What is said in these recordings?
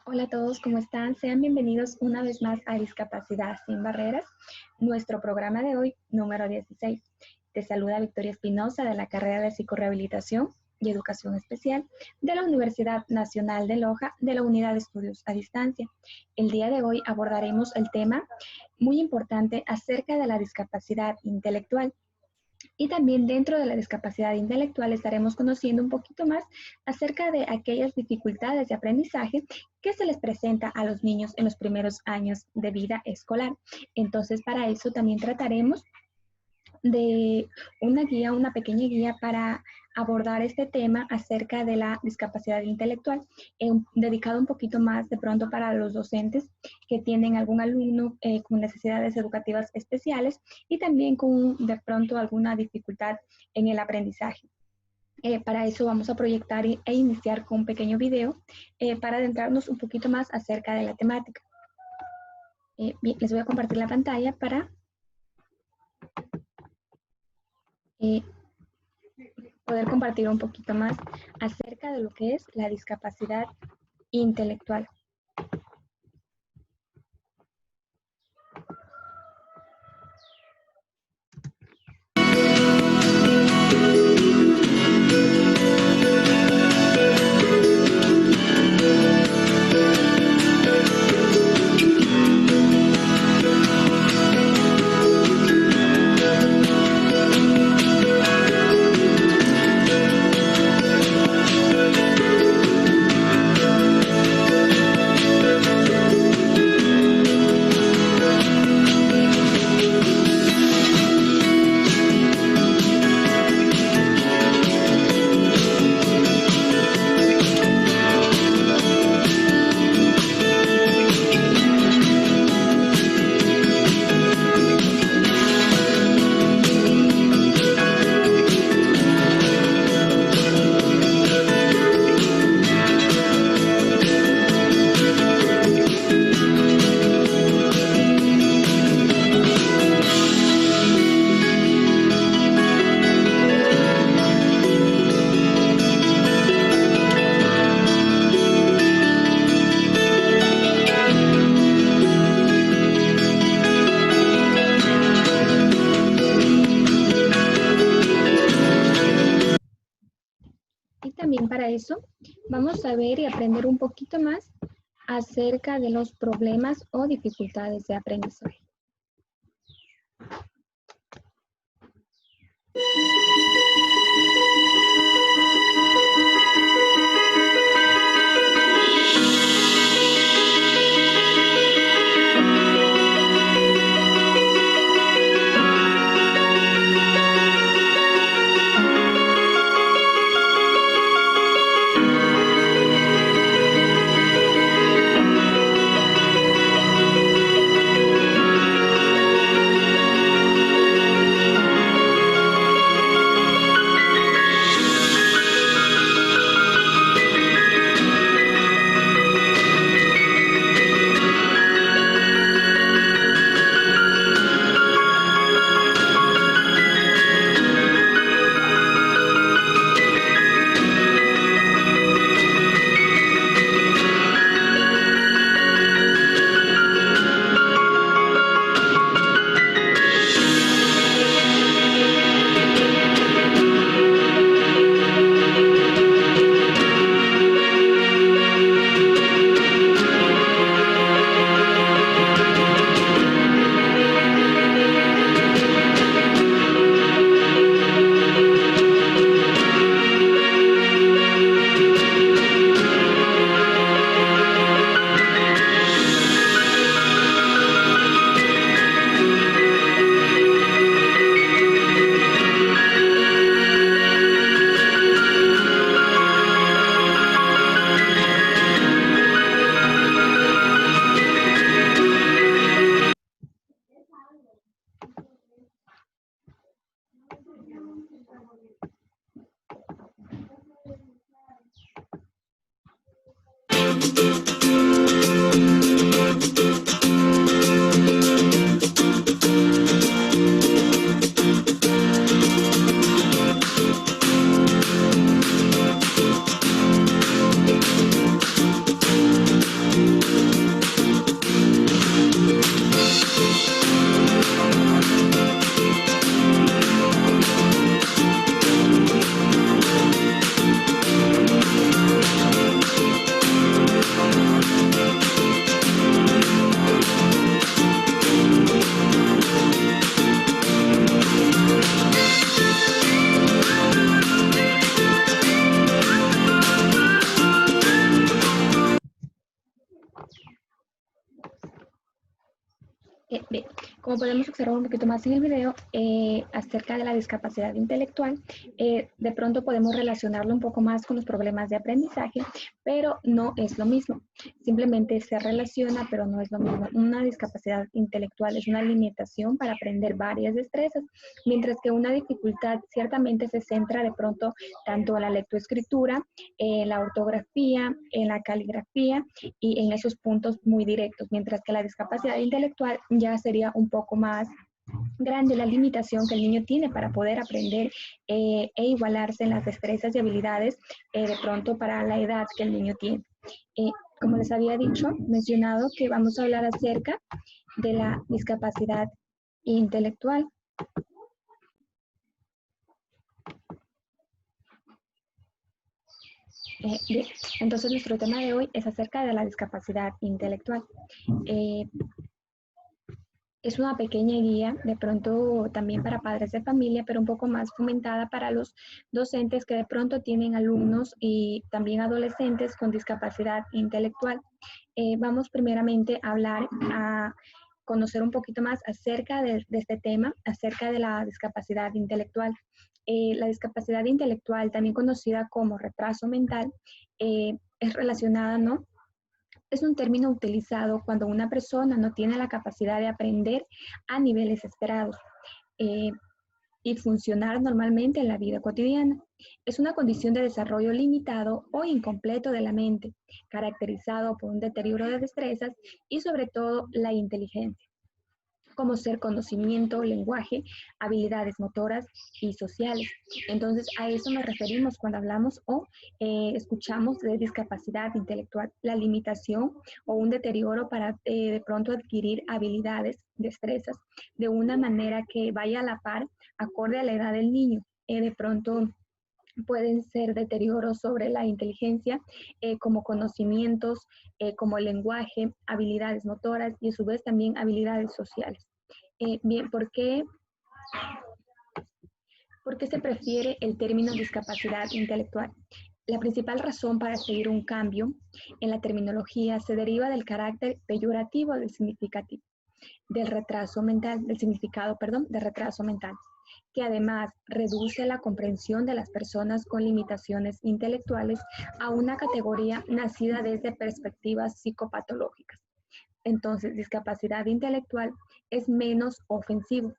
Hola a todos, ¿cómo están? Sean bienvenidos una vez más a Discapacidad sin Barreras, nuestro programa de hoy, número 16. Te saluda Victoria Espinosa de la carrera de Psicorrehabilitación y Educación Especial de la Universidad Nacional de Loja de la Unidad de Estudios a Distancia. El día de hoy abordaremos el tema muy importante acerca de la discapacidad intelectual. Y también dentro de la discapacidad intelectual estaremos conociendo un poquito más acerca de aquellas dificultades de aprendizaje que se les presenta a los niños en los primeros años de vida escolar. Entonces, para eso también trataremos de una pequeña guía para abordar este tema acerca de la discapacidad intelectual, dedicado un poquito más de pronto para los docentes que tienen algún alumno con necesidades educativas especiales y también con de pronto alguna dificultad en el aprendizaje. Para eso vamos a proyectar e iniciar con un pequeño video para adentrarnos un poquito más acerca de la temática. Bien, les voy a compartir la pantalla para poder compartir un poquito más acerca de lo que es la discapacidad intelectual. También para eso vamos a ver y aprender un poquito más acerca de los problemas o dificultades de aprendizaje. Bien, como podemos observar un poquito más en el video, acerca de la discapacidad intelectual, de pronto podemos relacionarlo un poco más con los problemas de aprendizaje, pero no es lo mismo. Simplemente se relaciona, pero no es lo mismo. Una discapacidad intelectual es una limitación para aprender varias destrezas, mientras que una dificultad ciertamente se centra de pronto tanto en la lectoescritura, en la ortografía, en la caligrafía y en esos puntos muy directos, mientras que la discapacidad intelectual ya sería un poco más grande la limitación que el niño tiene para poder aprender e igualarse en las destrezas y habilidades de pronto para la edad que el niño tiene. Como les había dicho, mencionado que vamos a hablar acerca de la discapacidad intelectual. Bien, entonces nuestro tema de hoy es acerca de la discapacidad intelectual. Es una pequeña guía, de pronto también para padres de familia, pero un poco más fomentada para los docentes que de pronto tienen alumnos y también adolescentes con discapacidad intelectual. Vamos primeramente a hablar, a conocer un poquito más acerca de este tema, acerca de la discapacidad intelectual. La discapacidad intelectual, también conocida como retraso mental, es relacionada, ¿no? Es un término utilizado cuando una persona no tiene la capacidad de aprender a niveles esperados eh, y funcionar normalmente en la vida cotidiana. Es una condición de desarrollo limitado o incompleto de la mente, caracterizado por un deterioro de destrezas y sobre todo la inteligencia, como ser conocimiento, lenguaje, habilidades motoras y sociales. Entonces, a eso nos referimos cuando hablamos o escuchamos de discapacidad intelectual, la limitación o un deterioro para de pronto adquirir habilidades, destrezas, de una manera que vaya a la par, acorde a la edad del niño. De pronto pueden ser deterioros sobre la inteligencia, como conocimientos, como el lenguaje, habilidades motoras y a su vez también habilidades sociales. Bien, ¿por qué se prefiere el término discapacidad intelectual? La principal razón para seguir un cambio en la terminología se deriva del carácter peyorativo del significativo, del retraso mental, del significado, perdón, de retraso mental, que además reduce la comprensión de las personas con limitaciones intelectuales a una categoría nacida desde perspectivas psicopatológicas. Entonces, discapacidad intelectual es menos ofensivo,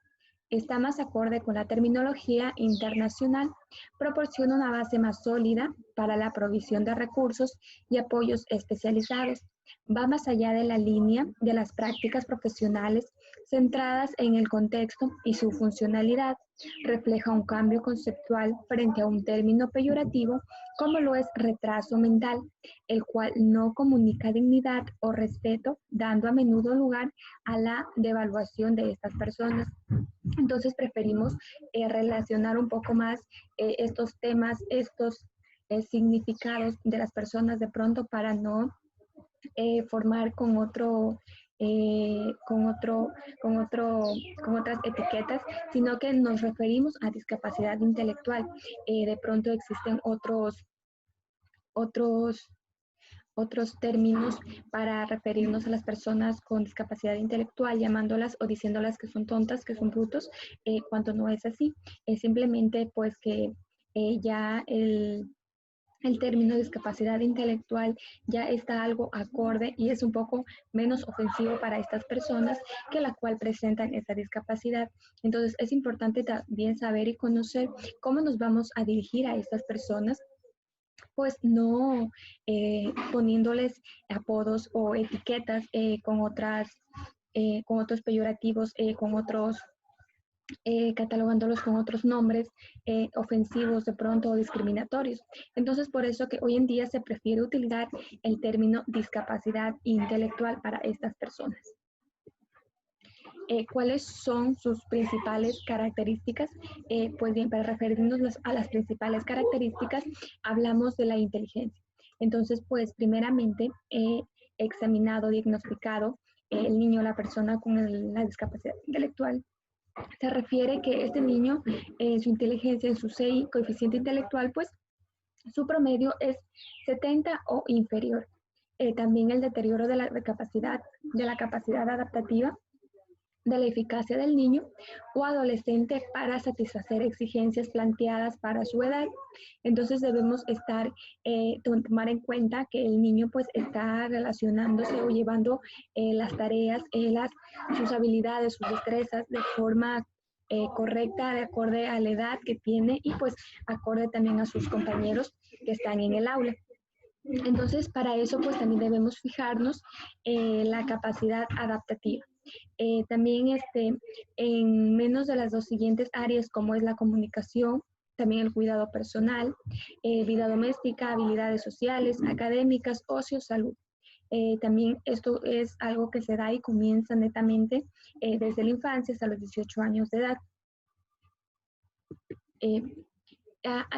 está más acorde con la terminología internacional, proporciona una base más sólida para la provisión de recursos y apoyos especializados, va más allá de la línea de las prácticas profesionales centradas en el contexto y su funcionalidad, refleja un cambio conceptual frente a un término peyorativo como lo es retraso mental, el cual no comunica dignidad o respeto, dando a menudo lugar a la devaluación de estas personas. Entonces preferimos relacionar un poco más estos temas, estos significados de las personas de pronto para no formar con otras etiquetas, sino que nos referimos a discapacidad intelectual. De pronto existen otros otros términos para referirnos a las personas con discapacidad intelectual, llamándolas o diciéndolas que son tontas, que son brutos, cuando no es así. Es simplemente pues que ya el término discapacidad intelectual ya está algo acorde y es un poco menos ofensivo para estas personas que la cual presentan esta discapacidad. Entonces es importante también saber y conocer cómo nos vamos a dirigir a estas personas, pues no poniéndoles apodos o etiquetas con otros peyorativos, catalogándolos con otros nombres ofensivos de pronto o discriminatorios. Entonces, por eso que hoy en día se prefiere utilizar el término discapacidad intelectual para estas personas. ¿Cuáles son sus principales características? Pues bien, para referirnos a las principales características, hablamos de la inteligencia. Entonces, pues primeramente, examinado, diagnosticado, el niño, la persona con la discapacidad intelectual, se refiere que este niño, su inteligencia, en su CI, coeficiente intelectual, pues su promedio es 70 o inferior. También el deterioro de la capacidad adaptativa de la eficacia del niño o adolescente para satisfacer exigencias planteadas para su edad. Entonces debemos tomar en cuenta que el niño pues está relacionándose o llevando las tareas, sus habilidades, sus destrezas de forma correcta, de acorde a la edad que tiene y pues acorde también a sus compañeros que están en el aula. Entonces, para eso, pues también debemos fijarnos la capacidad adaptativa. También en menos de las dos siguientes áreas, como es la comunicación, también el cuidado personal, vida doméstica, habilidades sociales, académicas, ocio, salud. También esto es algo que se da y comienza netamente desde la infancia hasta los 18 años de edad.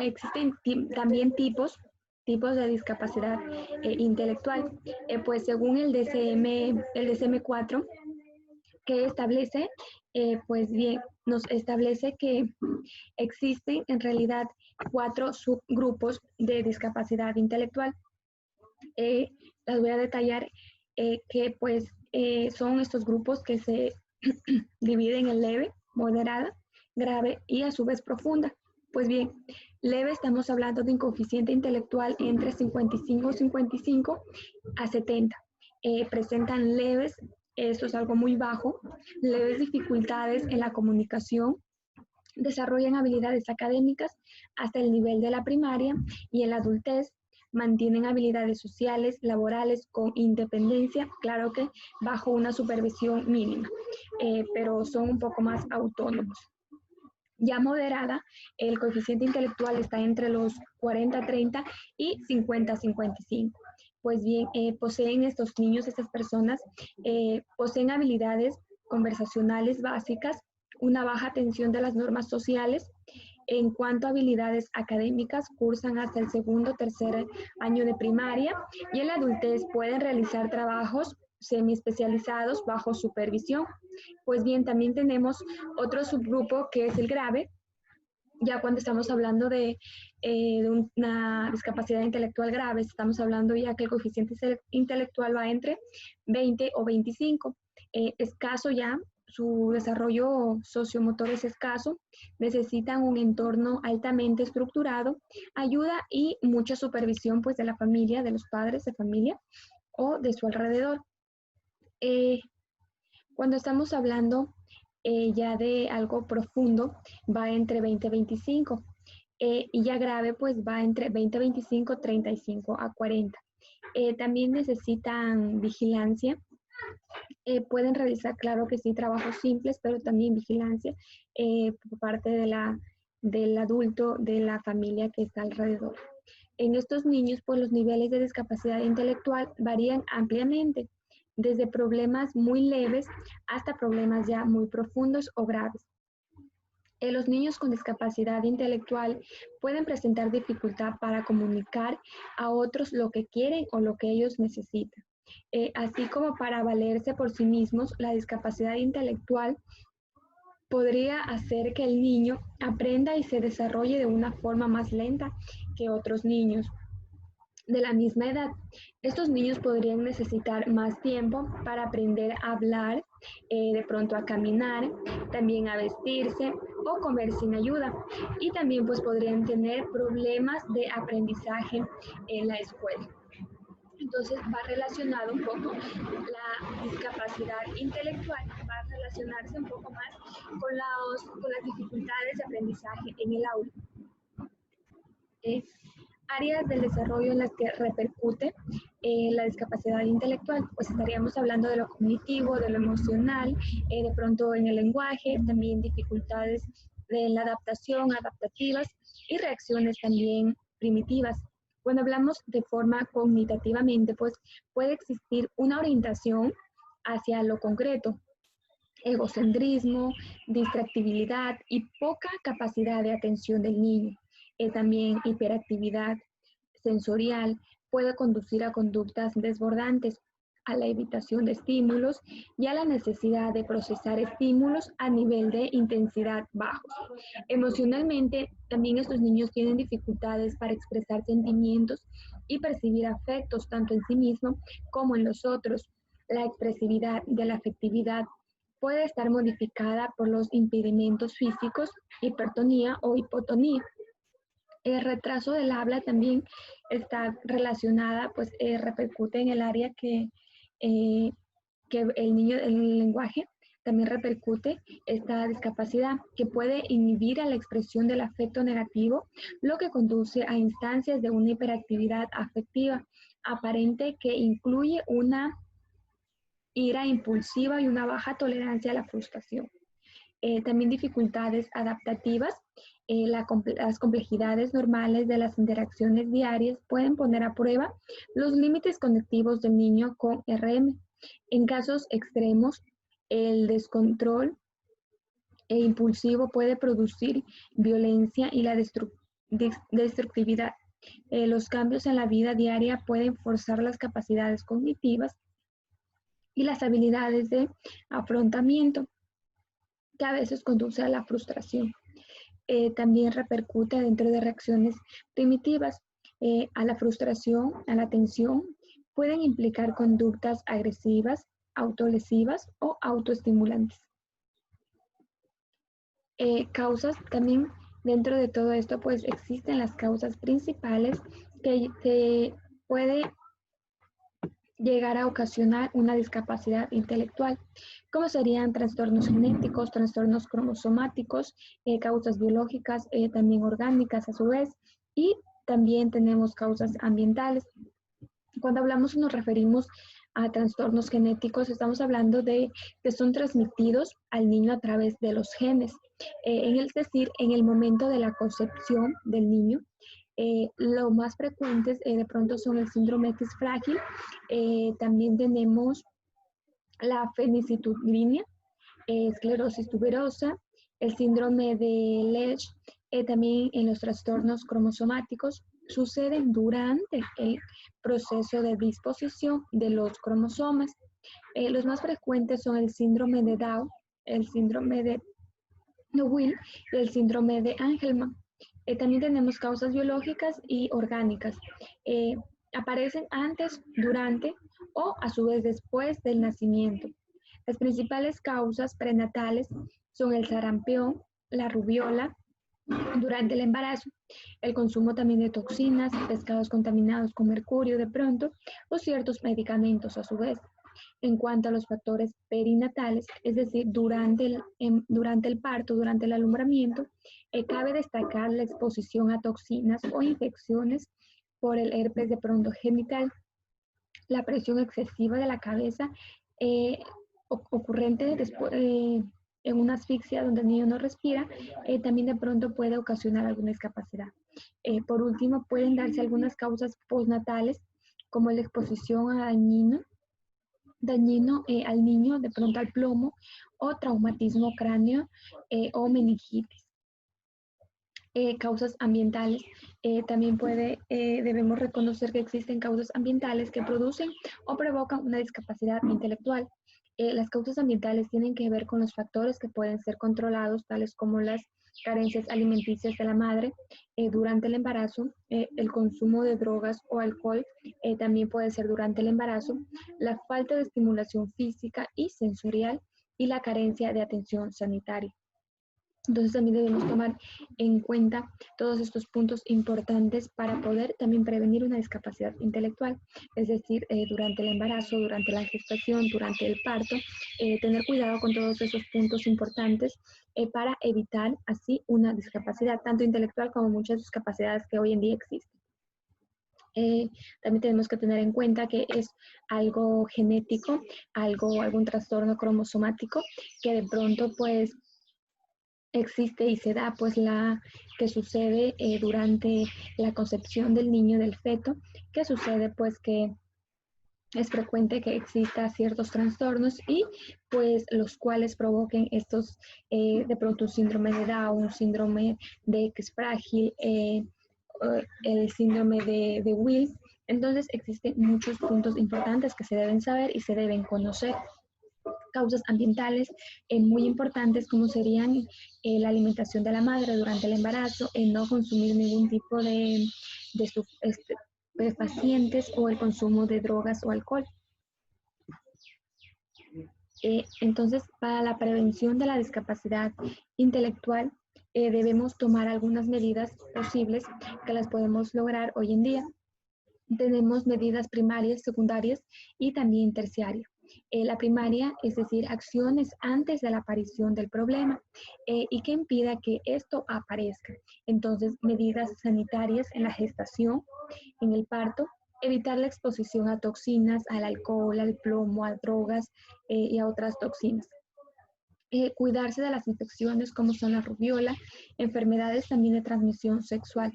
Existen también tipos de discapacidad intelectual. Pues según el DSM-4, que establece, pues bien, nos establece que existen en realidad 4 subgrupos de discapacidad intelectual. Las voy a detallar que pues son estos grupos que se dividen en leve, moderada, grave y a su vez profunda. Pues bien, leve estamos hablando de un coeficiente intelectual entre 55 a 70. Presentan leves, esto es algo muy bajo, leves dificultades en la comunicación, desarrollan habilidades académicas hasta el nivel de la primaria y en la adultez mantienen habilidades sociales, laborales con independencia, claro que bajo una supervisión mínima, pero son un poco más autónomos. Ya moderada, el coeficiente intelectual está entre los 40-30 y 50-55. Pues bien, poseen estos niños, estas personas, poseen habilidades conversacionales básicas, una baja atención de las normas sociales. En cuanto a habilidades académicas, cursan hasta el segundo o tercer año de primaria y en la adultez pueden realizar trabajos semiespecializados bajo supervisión. Pues bien, también tenemos otro subgrupo que es el grave, ya cuando estamos hablando de una discapacidad intelectual grave, estamos hablando ya que el coeficiente intelectual va entre 20 o 25. Escaso ya, su desarrollo sociomotor es escaso, necesitan un entorno altamente estructurado, ayuda y mucha supervisión pues de la familia, de los padres de familia o de su alrededor. Cuando estamos hablando ya de algo profundo, va entre 20 y 25. Y ya grave, pues va entre 20, 25, 35 a 40. También necesitan vigilancia. Pueden realizar, claro que sí, trabajos simples, pero también vigilancia por parte del adulto, de la familia que está alrededor. En estos niños, pues los niveles de discapacidad intelectual varían ampliamente, desde problemas muy leves hasta problemas ya muy profundos o graves. Los niños con discapacidad intelectual pueden presentar dificultad para comunicar a otros lo que quieren o lo que ellos necesitan. Así como para valerse por sí mismos, la discapacidad intelectual podría hacer que el niño aprenda y se desarrolle de una forma más lenta que otros niños de la misma edad. Estos niños podrían necesitar más tiempo para aprender a hablar, de pronto a caminar, también a vestirse o comer sin ayuda. Y también pues podrían tener problemas de aprendizaje en la escuela. Entonces va relacionado un poco la discapacidad intelectual, va a relacionarse un poco más con las dificultades de aprendizaje en el aula. Áreas del desarrollo en las que repercute la discapacidad intelectual, pues estaríamos hablando de lo cognitivo, de lo emocional, de pronto en el lenguaje, también dificultades de la adaptación, adaptativas y reacciones también primitivas. Cuando hablamos de forma cognitivamente, pues puede existir una orientación hacia lo concreto, egocentrismo, distractibilidad y poca capacidad de atención del niño. También hiperactividad sensorial puede conducir a conductas desbordantes, a la evitación de estímulos y a la necesidad de procesar estímulos a nivel de intensidad bajos. Emocionalmente, también estos niños tienen dificultades para expresar sentimientos y percibir afectos tanto en sí mismo como en los otros. La expresividad de la afectividad puede estar modificada por los impedimentos físicos, hipertonía o hipotonía. El retraso del habla también está relacionada, pues repercute en el área eh, que el niño, el lenguaje, también repercute esta discapacidad que puede inhibir a la expresión del afecto negativo, lo que conduce a instancias de una hiperactividad afectiva aparente que incluye una ira impulsiva y una baja tolerancia a la frustración. También dificultades adaptativas. Las complejidades normales de las interacciones diarias pueden poner a prueba los límites conectivos del niño con RM. En casos extremos, el descontrol impulsivo puede producir violencia y la destructividad. Los cambios en la vida diaria pueden forzar las capacidades cognitivas y las habilidades de afrontamiento, que a veces conduce a la frustración. También repercute dentro de reacciones primitivas a la frustración, a la tensión, pueden implicar conductas agresivas, autolesivas o autoestimulantes. Causas también dentro de todo esto, pues existen las causas principales que se puede llegar a ocasionar una discapacidad intelectual, como serían trastornos genéticos, trastornos cromosomáticos, causas biológicas, también orgánicas a su vez, y también tenemos causas ambientales. Cuando hablamos y nos referimos a trastornos genéticos, estamos hablando de que son transmitidos al niño a través de los genes. Es decir, en el momento de la concepción del niño, lo más frecuentes de pronto son el síndrome X frágil, también tenemos la fenicitudina, esclerosis tuberosa, el síndrome de Lesch, también en los trastornos cromosomáticos, suceden durante el proceso de disposición de los cromosomas. Los más frecuentes son el síndrome de Down, el síndrome de Will y el síndrome de Angelman. También tenemos causas biológicas y orgánicas. Aparecen antes, durante o a su vez después del nacimiento. Las principales causas prenatales son el sarampión, la rubiola, durante el embarazo, el consumo también de toxinas, pescados contaminados con mercurio de pronto o ciertos medicamentos a su vez. En cuanto a los factores perinatales, es decir, durante el parto, durante el alumbramiento, cabe destacar la exposición a toxinas o infecciones por el herpes de pronto genital, la presión excesiva de la cabeza, ocurrente después, en una asfixia donde el niño no respira, también de pronto puede ocasionar alguna discapacidad. Por último, pueden darse algunas causas postnatales, como la exposición a dañino al niño, de pronto al plomo, o traumatismo cráneo o meningitis. Causas ambientales. También debemos reconocer que existen causas ambientales que producen o provocan una discapacidad intelectual. Las causas ambientales tienen que ver con los factores que pueden ser controlados, tales como las carencias alimenticias de la madre durante el embarazo, el consumo de drogas o alcohol también puede ser durante el embarazo, la falta de estimulación física y sensorial y la carencia de atención sanitaria. Entonces también debemos tomar en cuenta todos estos puntos importantes para poder también prevenir una discapacidad intelectual, es decir, durante el embarazo, durante la gestación, durante el parto, tener cuidado con todos esos puntos importantes para evitar así una discapacidad, tanto intelectual como muchas discapacidades que hoy en día existen. También tenemos que tener en cuenta que es algo genético, algún trastorno cromosomático que de pronto pues existe y se da pues la que sucede durante la concepción del niño, del feto, que sucede pues que es frecuente que exista ciertos trastornos y pues los cuales provoquen estos de pronto un síndrome de Down, un síndrome de X frágil, el síndrome de Will. Entonces existen muchos puntos importantes que se deben saber y se deben conocer. Causas ambientales muy importantes como serían la alimentación de la madre durante el embarazo, no consumir ningún tipo de pacientes o el consumo de drogas o alcohol. Entonces, para la prevención de la discapacidad intelectual, debemos tomar algunas medidas posibles que las podemos lograr hoy en día. Tenemos medidas primarias, secundarias y también terciarias. La primaria, es decir, acciones antes de la aparición del problema y que impida que esto aparezca. Entonces, medidas sanitarias en la gestación, en el parto, evitar la exposición a toxinas, al alcohol, al plomo, a drogas y a otras toxinas. Cuidarse de las infecciones como son la rubiola, enfermedades también de transmisión sexual.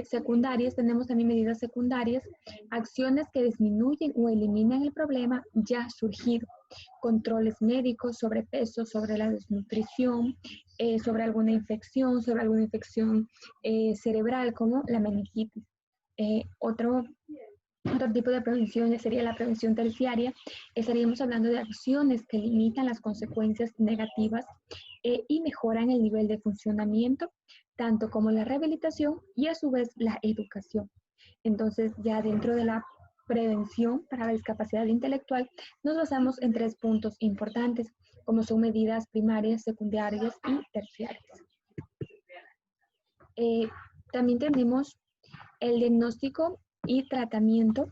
Secundarias, tenemos también medidas secundarias, acciones que disminuyen o eliminan el problema ya surgido, controles médicos sobre peso, sobre la desnutrición, sobre alguna infección cerebral como la meningitis. Otro tipo de prevención sería la prevención terciaria. Estaríamos hablando de acciones que limitan las consecuencias negativas y mejoran el nivel de funcionamiento, tanto como la rehabilitación y a su vez la educación. Entonces, ya dentro de la prevención para la discapacidad intelectual, nos basamos en 3 puntos importantes, como son medidas primarias, secundarias y terciarias. También tenemos el diagnóstico y tratamiento.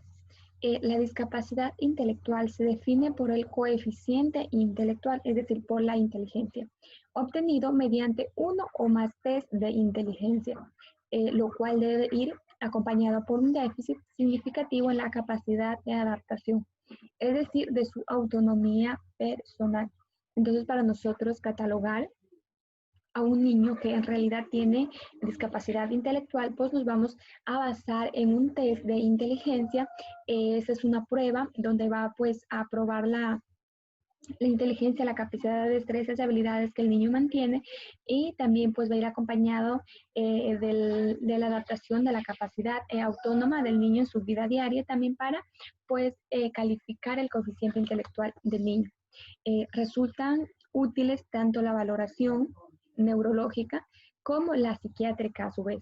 La discapacidad intelectual se define por el coeficiente intelectual, es decir, por la inteligencia, obtenido mediante uno o más test de inteligencia, lo cual debe ir acompañado por un déficit significativo en la capacidad de adaptación, es decir, de su autonomía personal. Entonces, para nosotros catalogar a un niño que en realidad tiene discapacidad intelectual, pues nos vamos a basar en un test de inteligencia. Esa es una prueba donde va pues a probar la inteligencia, la capacidad de destrezas y habilidades que el niño mantiene, y también pues va a ir acompañado de la adaptación de la capacidad autónoma del niño en su vida diaria, también para pues calificar el coeficiente intelectual del niño. Resultan útiles tanto la valoración neurológica como la psiquiátrica a su vez,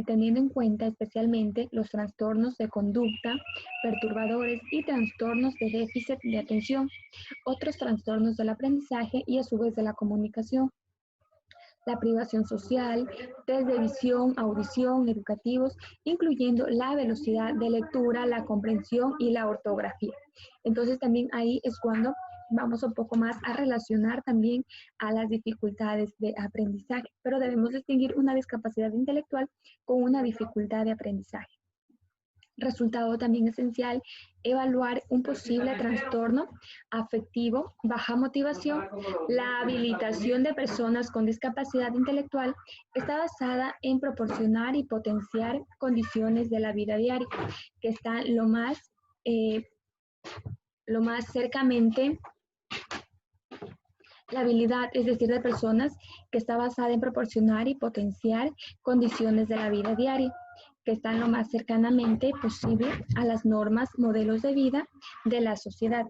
teniendo en cuenta especialmente los trastornos de conducta, perturbadores y trastornos de déficit de atención, otros trastornos del aprendizaje y a su vez de la comunicación, la privación social, test de visión, audición, educativos, incluyendo la velocidad de lectura, la comprensión y la ortografía. Entonces también ahí es cuando vamos un poco más a relacionar también a las dificultades de aprendizaje, pero debemos distinguir una discapacidad intelectual con una dificultad de aprendizaje. Resultado también esencial, evaluar un posible trastorno afectivo, baja motivación. La habilitación de personas con discapacidad intelectual está basada en proporcionar y potenciar condiciones de la vida diaria que están lo más cercamente. La habilidad, es decir, de personas, que está basada en proporcionar y potenciar condiciones de la vida diaria que están lo más cercanamente posible a las normas, modelos de vida de la sociedad.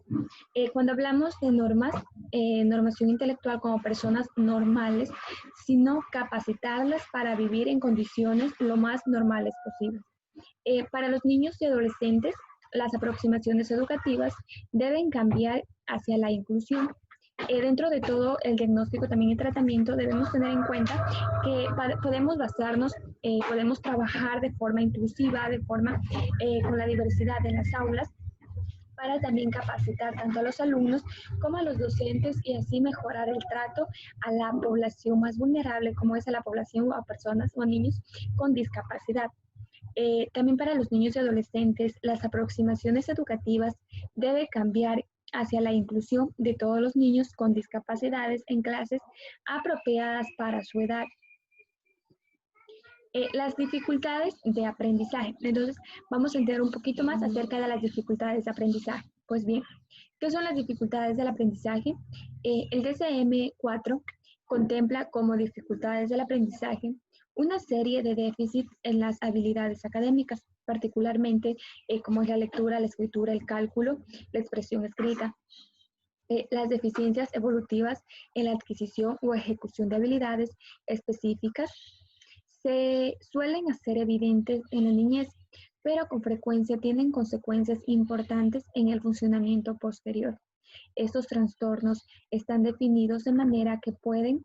Cuando hablamos de normas, normación intelectual como personas normales, sino capacitarlas para vivir en condiciones lo más normales posibles. Para los niños y adolescentes, las aproximaciones educativas deben cambiar hacia la inclusión. Dentro de todo el diagnóstico también y tratamiento debemos tener en cuenta que podemos basarnos, podemos trabajar de forma inclusiva, de forma con la diversidad en las aulas, para también capacitar tanto a los alumnos como a los docentes y así mejorar el trato a la población más vulnerable, como es a la población o a personas o a niños con discapacidad. También para los niños y adolescentes, las aproximaciones educativas deben cambiar hacia la inclusión de todos los niños con discapacidades en clases apropiadas para su edad. Las dificultades de aprendizaje. Entonces, vamos a entender un poquito más acerca de las dificultades de aprendizaje. Pues bien, ¿qué son las dificultades del aprendizaje? El DSM-4 contempla como dificultades del aprendizaje una serie de déficits en las habilidades académicas, particularmente como es la lectura, la escritura, el cálculo, la expresión escrita. Las deficiencias evolutivas en la adquisición o ejecución de habilidades específicas se suelen hacer evidentes en la niñez, pero con frecuencia tienen consecuencias importantes en el funcionamiento posterior. estos trastornos están definidos de manera que pueden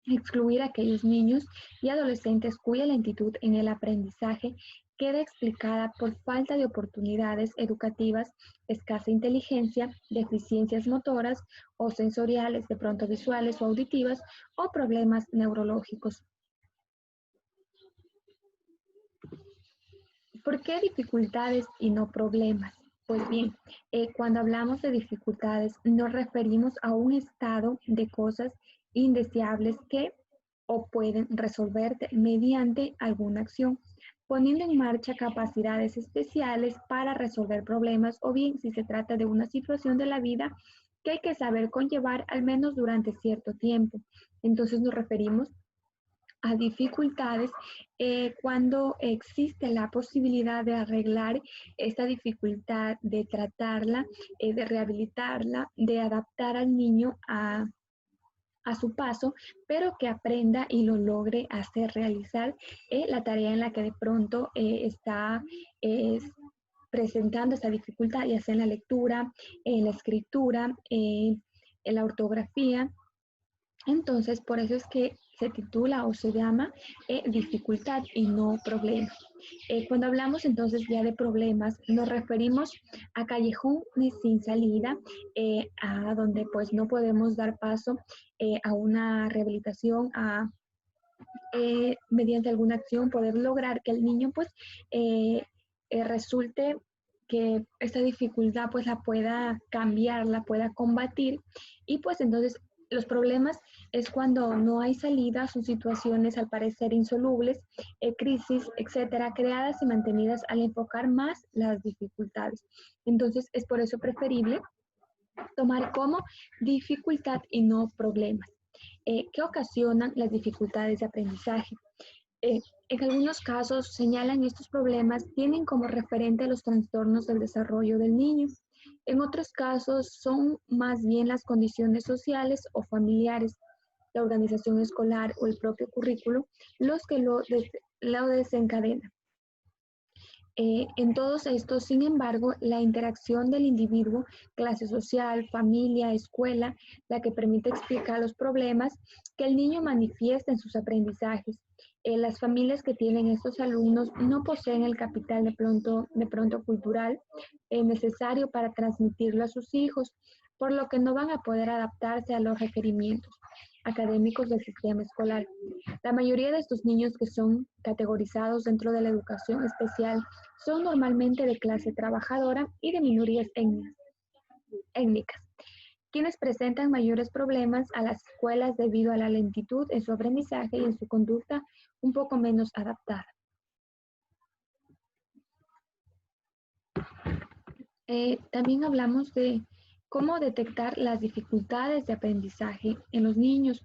excluir a aquellos niños y adolescentes cuya lentitud en el aprendizaje queda explicada por falta de oportunidades educativas, escasa inteligencia, deficiencias motoras o sensoriales, de pronto visuales o auditivas, o problemas neurológicos. ¿Por qué dificultades y no problemas? Pues bien, cuando hablamos de dificultades nos referimos a un estado de cosas indeseables que o pueden resolverse mediante alguna acción, poniendo en marcha capacidades especiales para resolver problemas, o bien si se trata de una situación de la vida que hay que saber conllevar al menos durante cierto tiempo. Entonces nos referimos a dificultades cuando existe la posibilidad de arreglar esta dificultad, de tratarla, de rehabilitarla, de adaptar al niño a su paso, pero que aprenda y lo logre hacer realizar la tarea en la que de pronto está presentando esta dificultad, ya sea en la lectura, en la escritura, en la ortografía. Entonces, por eso es que se titula o se llama dificultad y no problema. Cuando hablamos entonces ya de problemas, nos referimos a callejones sin salida, a donde pues no podemos dar paso a una rehabilitación, mediante alguna acción poder lograr que el niño pues resulte que esta dificultad pues la pueda cambiar, la pueda combatir, y pues entonces los problemas es cuando no hay salida, son situaciones al parecer insolubles, crisis, etcétera, creadas y mantenidas al enfocar más las dificultades. Entonces es por eso preferible tomar como dificultad y no problemas. ¿Qué ocasionan las dificultades de aprendizaje? En algunos casos señalan estos problemas tienen como referente los trastornos del desarrollo del niño. En otros casos son más bien las condiciones sociales o familiares, la organización escolar o el propio currículo los que lo desencadenan. En todos estos, sin embargo, la interacción del individuo, clase social, familia, escuela, la que permite explicar los problemas que el niño manifiesta en sus aprendizajes. Las familias que tienen estos alumnos no poseen el capital de pronto cultural necesario para transmitirlo a sus hijos, por lo que no van a poder adaptarse a los requerimientos académicos del sistema escolar. La mayoría de estos niños que son categorizados dentro de la educación especial son normalmente de clase trabajadora y de minorías étnicas, quienes presentan mayores problemas a las escuelas debido a la lentitud en su aprendizaje y en su conducta un poco menos adaptada. También hablamos de cómo detectar las dificultades de aprendizaje en los niños.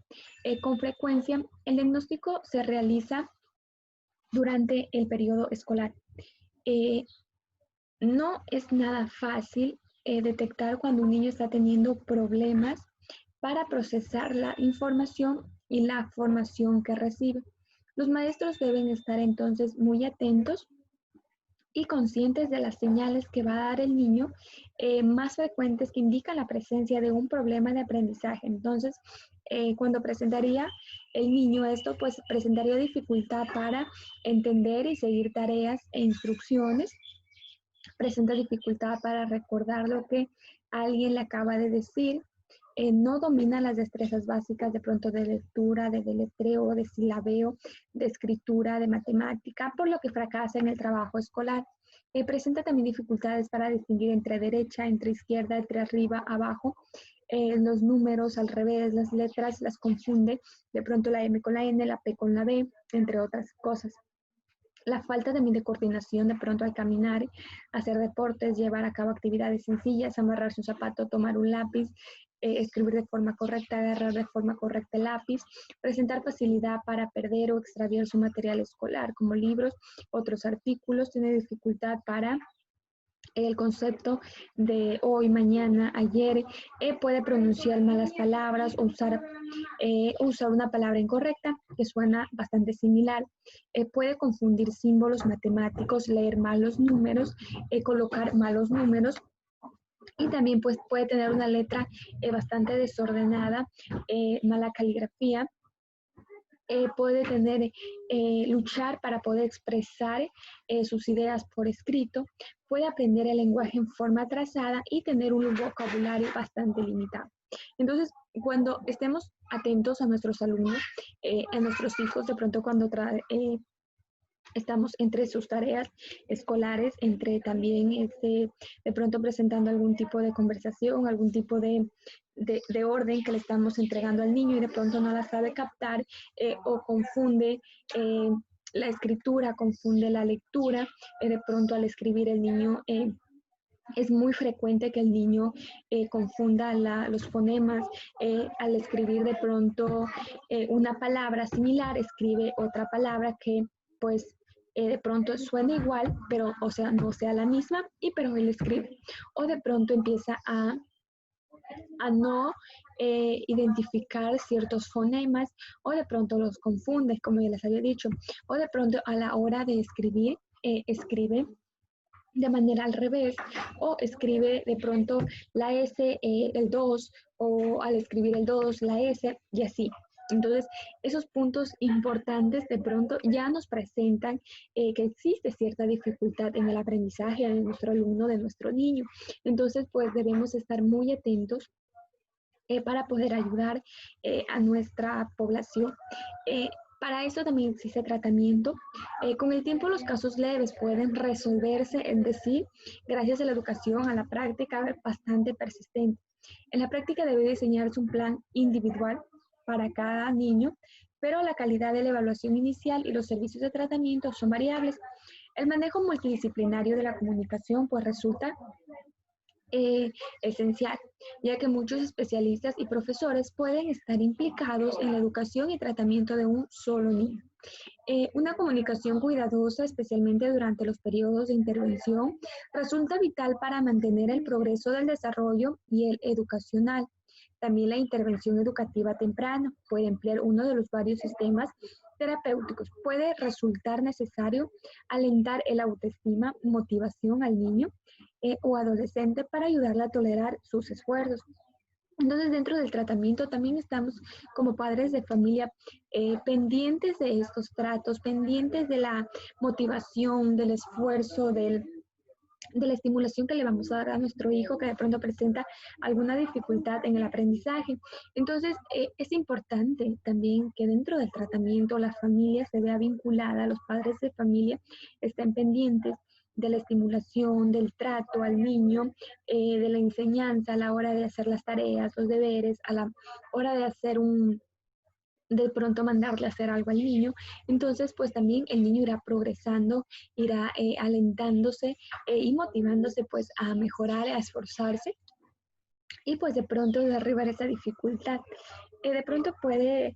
Con frecuencia, el diagnóstico se realiza durante el periodo escolar. No es nada fácil detectar cuando un niño está teniendo problemas para procesar la información y la formación que recibe. Los maestros deben estar entonces muy atentos y conscientes de las señales que va a dar el niño más frecuentes que indican la presencia de un problema de aprendizaje. Entonces, cuando presentaría el niño esto, pues presentaría dificultad para entender y seguir tareas e instrucciones, presenta dificultad para recordar lo que alguien le acaba de decir, no domina las destrezas básicas de pronto de lectura, de deletreo, de silabeo, de escritura, de matemática, por lo que fracasa en el trabajo escolar. Presenta también dificultades para distinguir entre derecha, entre izquierda, entre arriba, abajo, los números al revés, las letras las confunde, de pronto la M con la N, la P con la B, entre otras cosas. La falta también de coordinación de pronto al caminar, hacer deportes, llevar a cabo actividades sencillas, amarrarse un zapato, tomar un lápiz, escribir de forma correcta, agarrar de forma correcta el lápiz, presentar facilidad para perder o extraviar su material escolar, como libros, otros artículos, tiene dificultad para el concepto de hoy, mañana, ayer, puede pronunciar malas palabras o usar una palabra incorrecta que suena bastante similar, puede confundir símbolos matemáticos, leer malos números, colocar malos números, Y también pues puede tener una letra bastante desordenada, mala caligrafía. Puede tener, luchar para poder expresar sus ideas por escrito, puede aprender el lenguaje en forma atrasada y tener un vocabulario bastante limitado. Entonces, cuando estemos atentos a nuestros alumnos, a nuestros hijos, de pronto cuando estamos entre sus tareas escolares, entre también de pronto presentando algún tipo de conversación, algún tipo de orden que le estamos entregando al niño y de pronto no la sabe captar o confunde la escritura, confunde la lectura, de pronto al escribir el niño es muy frecuente que el niño confunda los fonemas, al escribir de pronto una palabra similar, escribe otra palabra que pues de pronto suena igual, pero o sea, no sea la misma, pero él escribe. O de pronto empieza a no identificar ciertos fonemas o de pronto los confunde, como ya les había dicho. O de pronto a la hora de escribir, escribe de manera al revés o escribe de pronto la S, el 2 o al escribir el 2, la S y así. Entonces, esos puntos importantes de pronto ya nos presentan que existe cierta dificultad en el aprendizaje de nuestro alumno, de nuestro niño. Entonces, pues debemos estar muy atentos para poder ayudar a nuestra población. Para eso también existe tratamiento. Con el tiempo los casos leves pueden resolverse, es decir, gracias a la educación, a la práctica bastante persistente. En la práctica debe diseñarse un plan individual para cada niño, pero la calidad de la evaluación inicial y los servicios de tratamiento son variables. El manejo multidisciplinario de la comunicación pues resulta esencial, ya que muchos especialistas y profesores pueden estar implicados en la educación y tratamiento de un solo niño. Una comunicación cuidadosa, especialmente durante los periodos de intervención, resulta vital para mantener el progreso del desarrollo y el educacional. También la intervención educativa temprana puede emplear uno de los varios sistemas terapéuticos. Puede resultar necesario alentar el autoestima, motivación al niño o adolescente para ayudarle a tolerar sus esfuerzos. Entonces, dentro del tratamiento también estamos como padres de familia pendientes de estos tratos, pendientes de la motivación, del esfuerzo, de la estimulación que le vamos a dar a nuestro hijo que de pronto presenta alguna dificultad en el aprendizaje. Entonces, es importante también que dentro del tratamiento la familia se vea vinculada, los padres de familia estén pendientes de la estimulación, del trato al niño, de la enseñanza a la hora de hacer las tareas, los deberes, a la hora de hacer de pronto mandarle a hacer algo al niño. Entonces, pues también el niño irá progresando, irá alentándose y motivándose pues a mejorar, a esforzarse y pues de pronto derribar esa dificultad. De pronto puede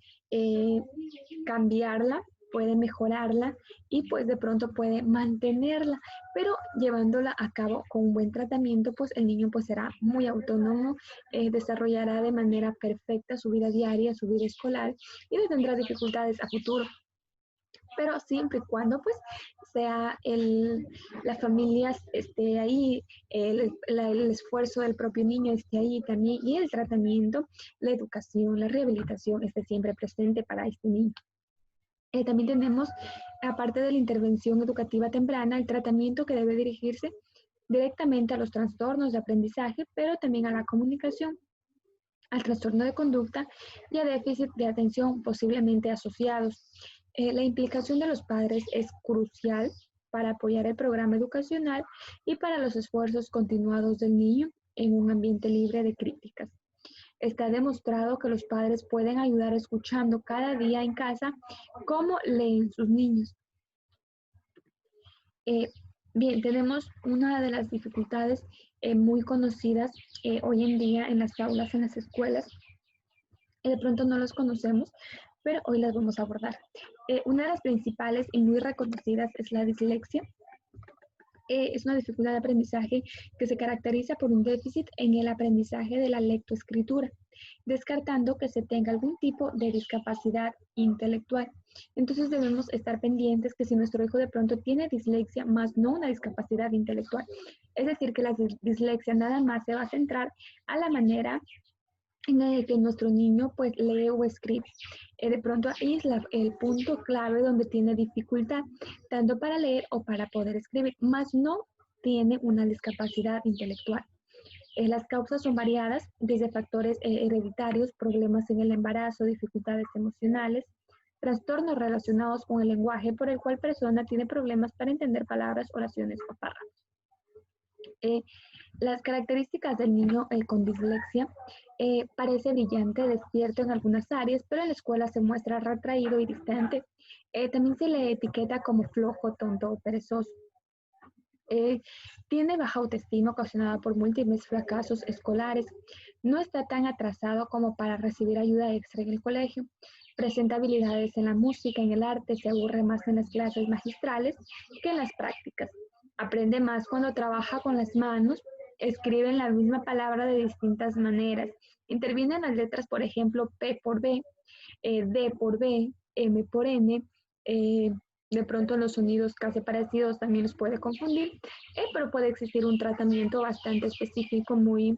cambiarla, puede mejorarla y pues de pronto puede mantenerla, pero llevándola a cabo con un buen tratamiento, pues el niño pues será muy autónomo, desarrollará de manera perfecta su vida diaria, su vida escolar y no tendrá dificultades a futuro. Pero siempre y cuando pues sea la familia esté ahí, el esfuerzo del propio niño esté ahí también y el tratamiento, la educación, la rehabilitación esté siempre presente para este niño. También tenemos, aparte de la intervención educativa temprana, el tratamiento que debe dirigirse directamente a los trastornos de aprendizaje, pero también a la comunicación, al trastorno de conducta y a déficit de atención posiblemente asociados. La implicación de los padres es crucial para apoyar el programa educacional y para los esfuerzos continuados del niño en un ambiente libre de críticas. Está demostrado que los padres pueden ayudar escuchando cada día en casa cómo leen sus niños. Bien, tenemos una de las dificultades muy conocidas hoy en día en las aulas, en las escuelas. De pronto no los conocemos, pero hoy las vamos a abordar. Una de las principales y muy reconocidas es la dislexia. Es una dificultad de aprendizaje que se caracteriza por un déficit en el aprendizaje de la lectoescritura, descartando que se tenga algún tipo de discapacidad intelectual. Entonces debemos estar pendientes que si nuestro hijo de pronto tiene dislexia, más no una discapacidad intelectual. Es decir, que la dislexia nada más se va a centrar a la manera en el que nuestro niño pues lee o escribe. De pronto ahí es el punto clave donde tiene dificultad, tanto para leer o para poder escribir, más no tiene una discapacidad intelectual. Las causas son variadas, desde factores hereditarios, problemas en el embarazo, dificultades emocionales, trastornos relacionados con el lenguaje por el cual persona tiene problemas para entender palabras, oraciones o párrafos. Las características del niño con dislexia parece brillante, despierto en algunas áreas, pero en la escuela se muestra retraído y distante. También se le etiqueta como flojo, tonto o perezoso. Tiene baja autoestima ocasionada por múltiples fracasos escolares. No está tan atrasado como para recibir ayuda extra en el colegio. Presenta habilidades en la música, en el arte, se aburre más en las clases magistrales que en las prácticas. Aprende más cuando trabaja con las manos, escriben la misma palabra de distintas maneras. Intervienen las letras, por ejemplo, P por B, D por B, M por N. De pronto los sonidos casi parecidos también los puede confundir, pero puede existir un tratamiento bastante específico, muy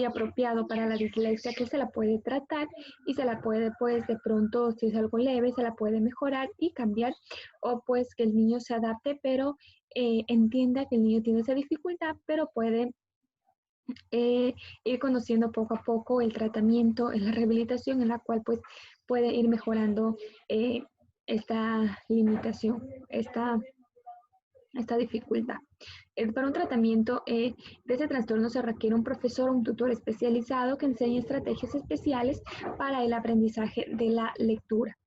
apropiado para la dislexia, que se la puede tratar y se la puede, pues, de pronto, si es algo leve, se la puede mejorar y cambiar, o pues que el niño se adapte, pero entienda que el niño tiene esa dificultad, pero puede ir conociendo poco a poco el tratamiento, la rehabilitación en la cual pues puede ir mejorando esta limitación, esta dificultad. Para un tratamiento de ese trastorno se requiere un profesor o un tutor especializado que enseñe estrategias especiales para el aprendizaje de la lectura.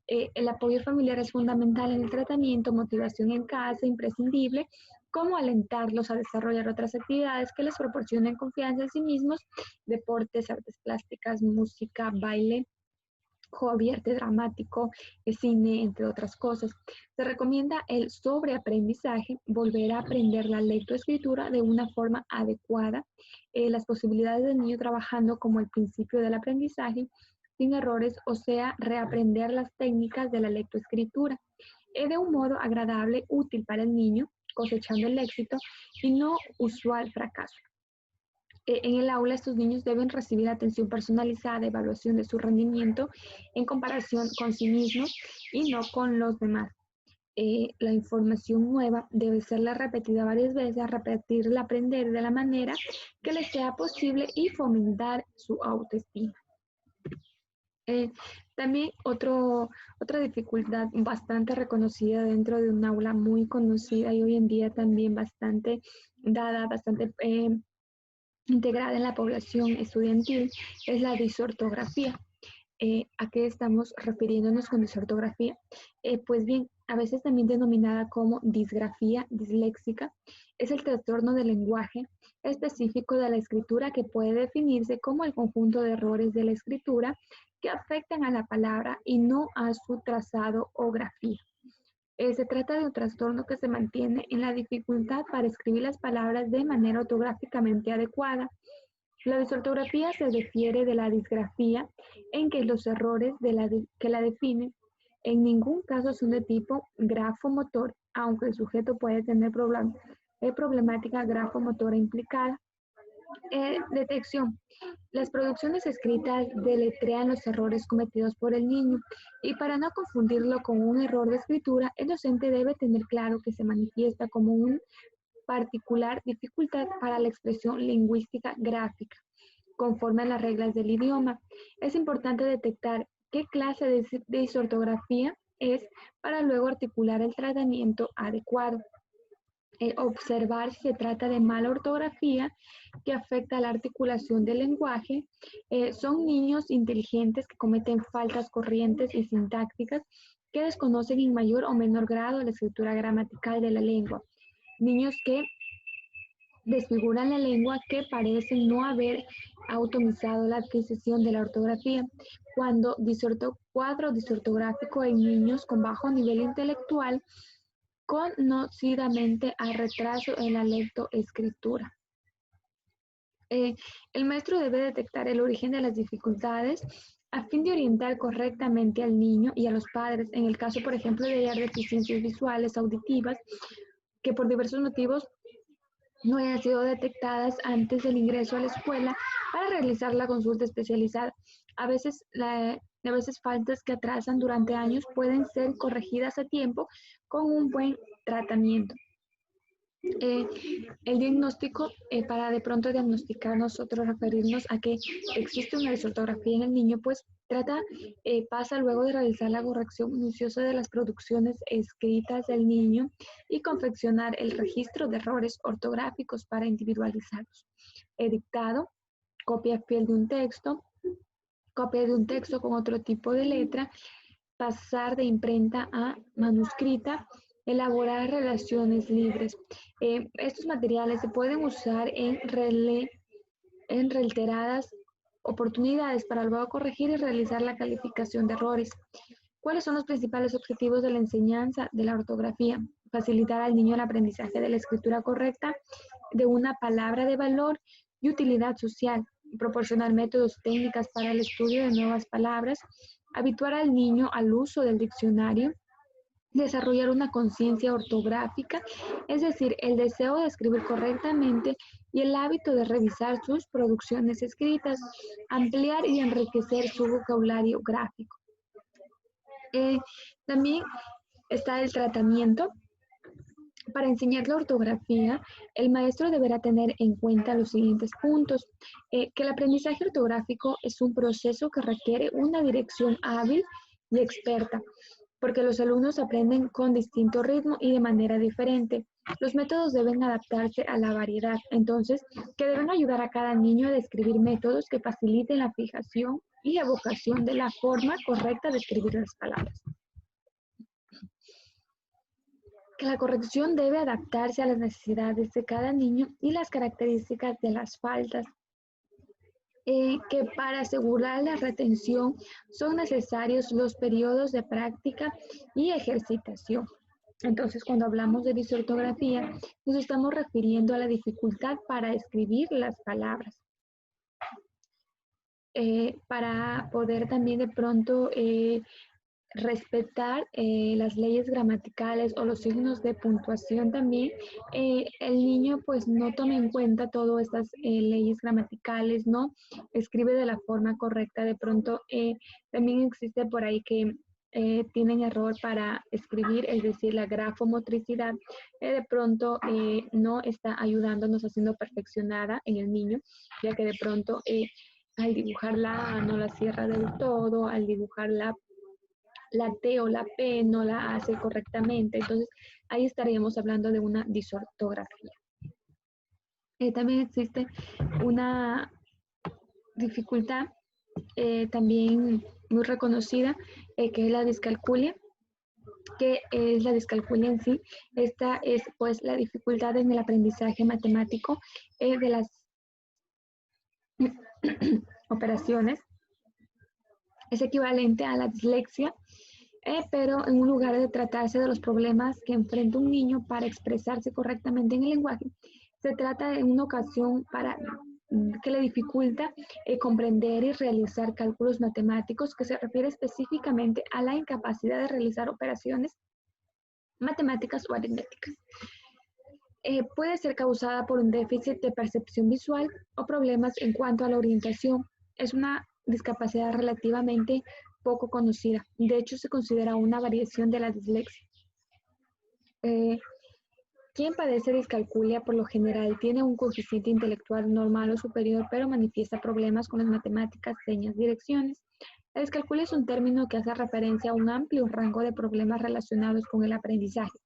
El apoyo familiar es fundamental en el tratamiento, motivación en casa, imprescindible, como alentarlos a desarrollar otras actividades que les proporcionen confianza en sí mismos, deportes, artes plásticas, música, baile, hobby, arte dramático, cine, entre otras cosas. Se recomienda el sobreaprendizaje, volver a aprender la lectoescritura de una forma adecuada, las posibilidades del niño trabajando como el principio del aprendizaje, sin errores, o sea, reaprender las técnicas de la lectoescritura, de un modo agradable, útil para el niño, cosechando el éxito y no usual fracaso. En el aula, estos niños deben recibir atención personalizada, evaluación de su rendimiento en comparación con sí mismos y no con los demás. La información nueva debe serla repetida varias veces, repetirla, aprender de la manera que les sea posible y fomentar su autoestima. También otra dificultad bastante reconocida dentro de un aula muy conocida y hoy en día también bastante dada, bastante integrada en la población estudiantil, es la disortografía. ¿A qué estamos refiriéndonos con disortografía? Pues bien, a veces también denominada como disgrafía disléxica, es el trastorno del lenguaje específico de la escritura que puede definirse como el conjunto de errores de la escritura que afectan a la palabra y no a su trazado o grafía. Se trata de un trastorno que se mantiene en la dificultad para escribir las palabras de manera ortográficamente adecuada. La disortografía se difiere de la disgrafía en que los errores que la definen en ningún caso son de tipo grafomotor, aunque el sujeto puede tener problemática grafomotora implicada. Detección. Las producciones escritas deletrean los errores cometidos por el niño y para no confundirlo con un error de escritura, el docente debe tener claro que se manifiesta como una particular dificultad para la expresión lingüística gráfica, conforme a las reglas del idioma. Es importante detectar qué clase de disortografía es para luego articular el tratamiento adecuado. Observar si se trata de mala ortografía que afecta a la articulación del lenguaje. Son niños inteligentes que cometen faltas corrientes y sintácticas que desconocen en mayor o menor grado la escritura gramatical de la lengua. Niños que desfiguran la lengua, que parecen no haber automatizado la adquisición de la ortografía. Cuadro disortográfico en niños con bajo nivel intelectual conocidamente a retraso en la lectoescritura. El maestro debe detectar el origen de las dificultades a fin de orientar correctamente al niño y a los padres, en el caso, por ejemplo, de hallar deficiencias visuales, auditivas, que por diversos motivos no hayan sido detectadas antes del ingreso a la escuela para realizar la consulta especializada. A veces faltas que atrasan durante años pueden ser corregidas a tiempo con un buen tratamiento. El diagnóstico, para de pronto diagnosticar nosotros referirnos a que existe una disortografía en el niño, pues pasa luego de realizar la corrección minuciosa de las producciones escritas del niño y confeccionar el registro de errores ortográficos para individualizarlos. Dictado, copia fiel de un texto, copia de un texto con otro tipo de letra, pasar de imprenta a manuscrita, elaborar relaciones libres. Estos materiales se pueden usar en reiteradas oportunidades para luego corregir y realizar la calificación de errores. ¿Cuáles son los principales objetivos de la enseñanza de la ortografía? Facilitar al niño el aprendizaje de la escritura correcta de una palabra de valor y utilidad social, proporcionar métodos técnicas para el estudio de nuevas palabras, habituar al niño al uso del diccionario, desarrollar una conciencia ortográfica, es decir, el deseo de escribir correctamente y el hábito de revisar sus producciones escritas, ampliar y enriquecer su vocabulario gráfico. También está el tratamiento. Para enseñar la ortografía, el maestro deberá tener en cuenta los siguientes puntos. Que el aprendizaje ortográfico es un proceso que requiere una dirección hábil y experta, porque los alumnos aprenden con distinto ritmo y de manera diferente. Los métodos deben adaptarse a la variedad, entonces, que deben ayudar a cada niño a describir métodos que faciliten la fijación y evocación de la forma correcta de escribir las palabras. Que la corrección debe adaptarse a las necesidades de cada niño y las características de las faltas. Que para asegurar la retención son necesarios los periodos de práctica y ejercitación. Entonces, cuando hablamos de disortografía, nos estamos refiriendo a la dificultad para escribir las palabras. Para poder también de pronto respetar las leyes gramaticales o los signos de puntuación también, el niño pues no toma en cuenta todas estas leyes gramaticales, ¿no? Escribe de la forma correcta, de pronto también existe por ahí que tienen error para escribir, es decir, la grafomotricidad, de pronto no está ayudándonos haciendo perfeccionada en el niño, ya que de pronto al dibujar la A no la cierra del todo, al dibujar la T o la P no la hace correctamente, entonces ahí estaríamos hablando de una disortografía. También existe una dificultad también muy reconocida, que es la discalculia. ¿Qué es la discalculia en sí? Esta es pues la dificultad en el aprendizaje matemático de las operaciones. Es equivalente a la dislexia, pero en un lugar de tratarse de los problemas que enfrenta un niño para expresarse correctamente en el lenguaje, se trata de una ocasión que le dificulta comprender y realizar cálculos matemáticos, que se refiere específicamente a la incapacidad de realizar operaciones matemáticas o aritméticas. Puede ser causada por un déficit de percepción visual o problemas en cuanto a la orientación. Es una discapacidad relativamente poco conocida. De hecho, se considera una variación de la dislexia. Quien padece discalculia por lo general tiene un coeficiente intelectual normal o superior, pero manifiesta problemas con las matemáticas, señas, direcciones. La discalculia es un término que hace referencia a un amplio rango de problemas relacionados con el aprendizaje.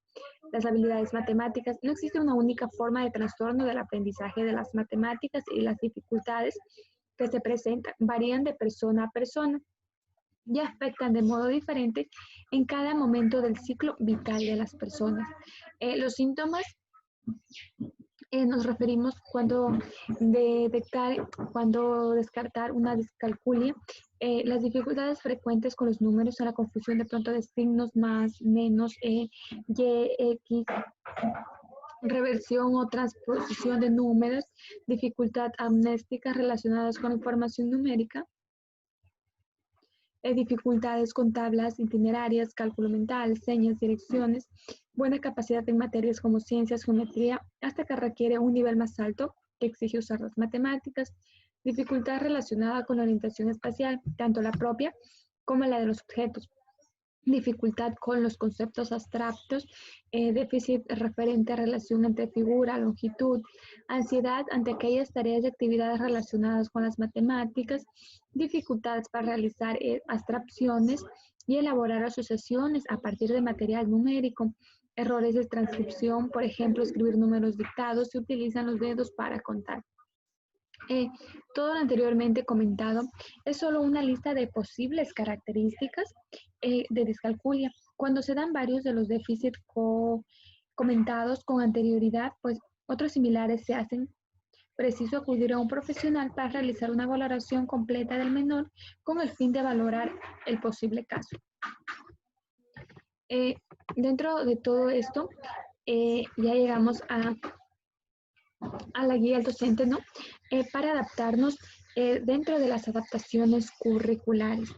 Las habilidades matemáticas, no existe una única forma de trastorno del aprendizaje de las matemáticas, y las dificultades que se presentan varían de persona a persona y afectan de modo diferente en cada momento del ciclo vital de las personas. Los síntomas Nos referimos cuando descartar una discalculia, las dificultades frecuentes con los números, a la confusión de pronto de signos más, menos, y, x, reversión o transposición de números, dificultad amnéstica relacionadas con información numérica, dificultades con tablas itinerarias, cálculo mental, señas, direcciones, buena capacidad en materias como ciencias, geometría, hasta que requiere un nivel más alto que exige usar las matemáticas, dificultad relacionada con la orientación espacial, tanto la propia como la de los objetos, dificultad con los conceptos abstractos, déficit referente a relación entre figura, longitud, ansiedad ante aquellas tareas y actividades relacionadas con las matemáticas, dificultades para realizar abstracciones y elaborar asociaciones a partir de material numérico, errores de transcripción, por ejemplo, escribir números dictados, se utilizan los dedos para contar. Todo lo anteriormente comentado es solo una lista de posibles características de discalculia. Cuando se dan varios de los déficits comentados con anterioridad, pues otros similares se hacen preciso acudir a un profesional para realizar una valoración completa del menor con el fin de valorar el posible caso. Dentro de todo esto, ya llegamos a la guía del docente, ¿no? Para adaptarnos dentro de las adaptaciones curriculares.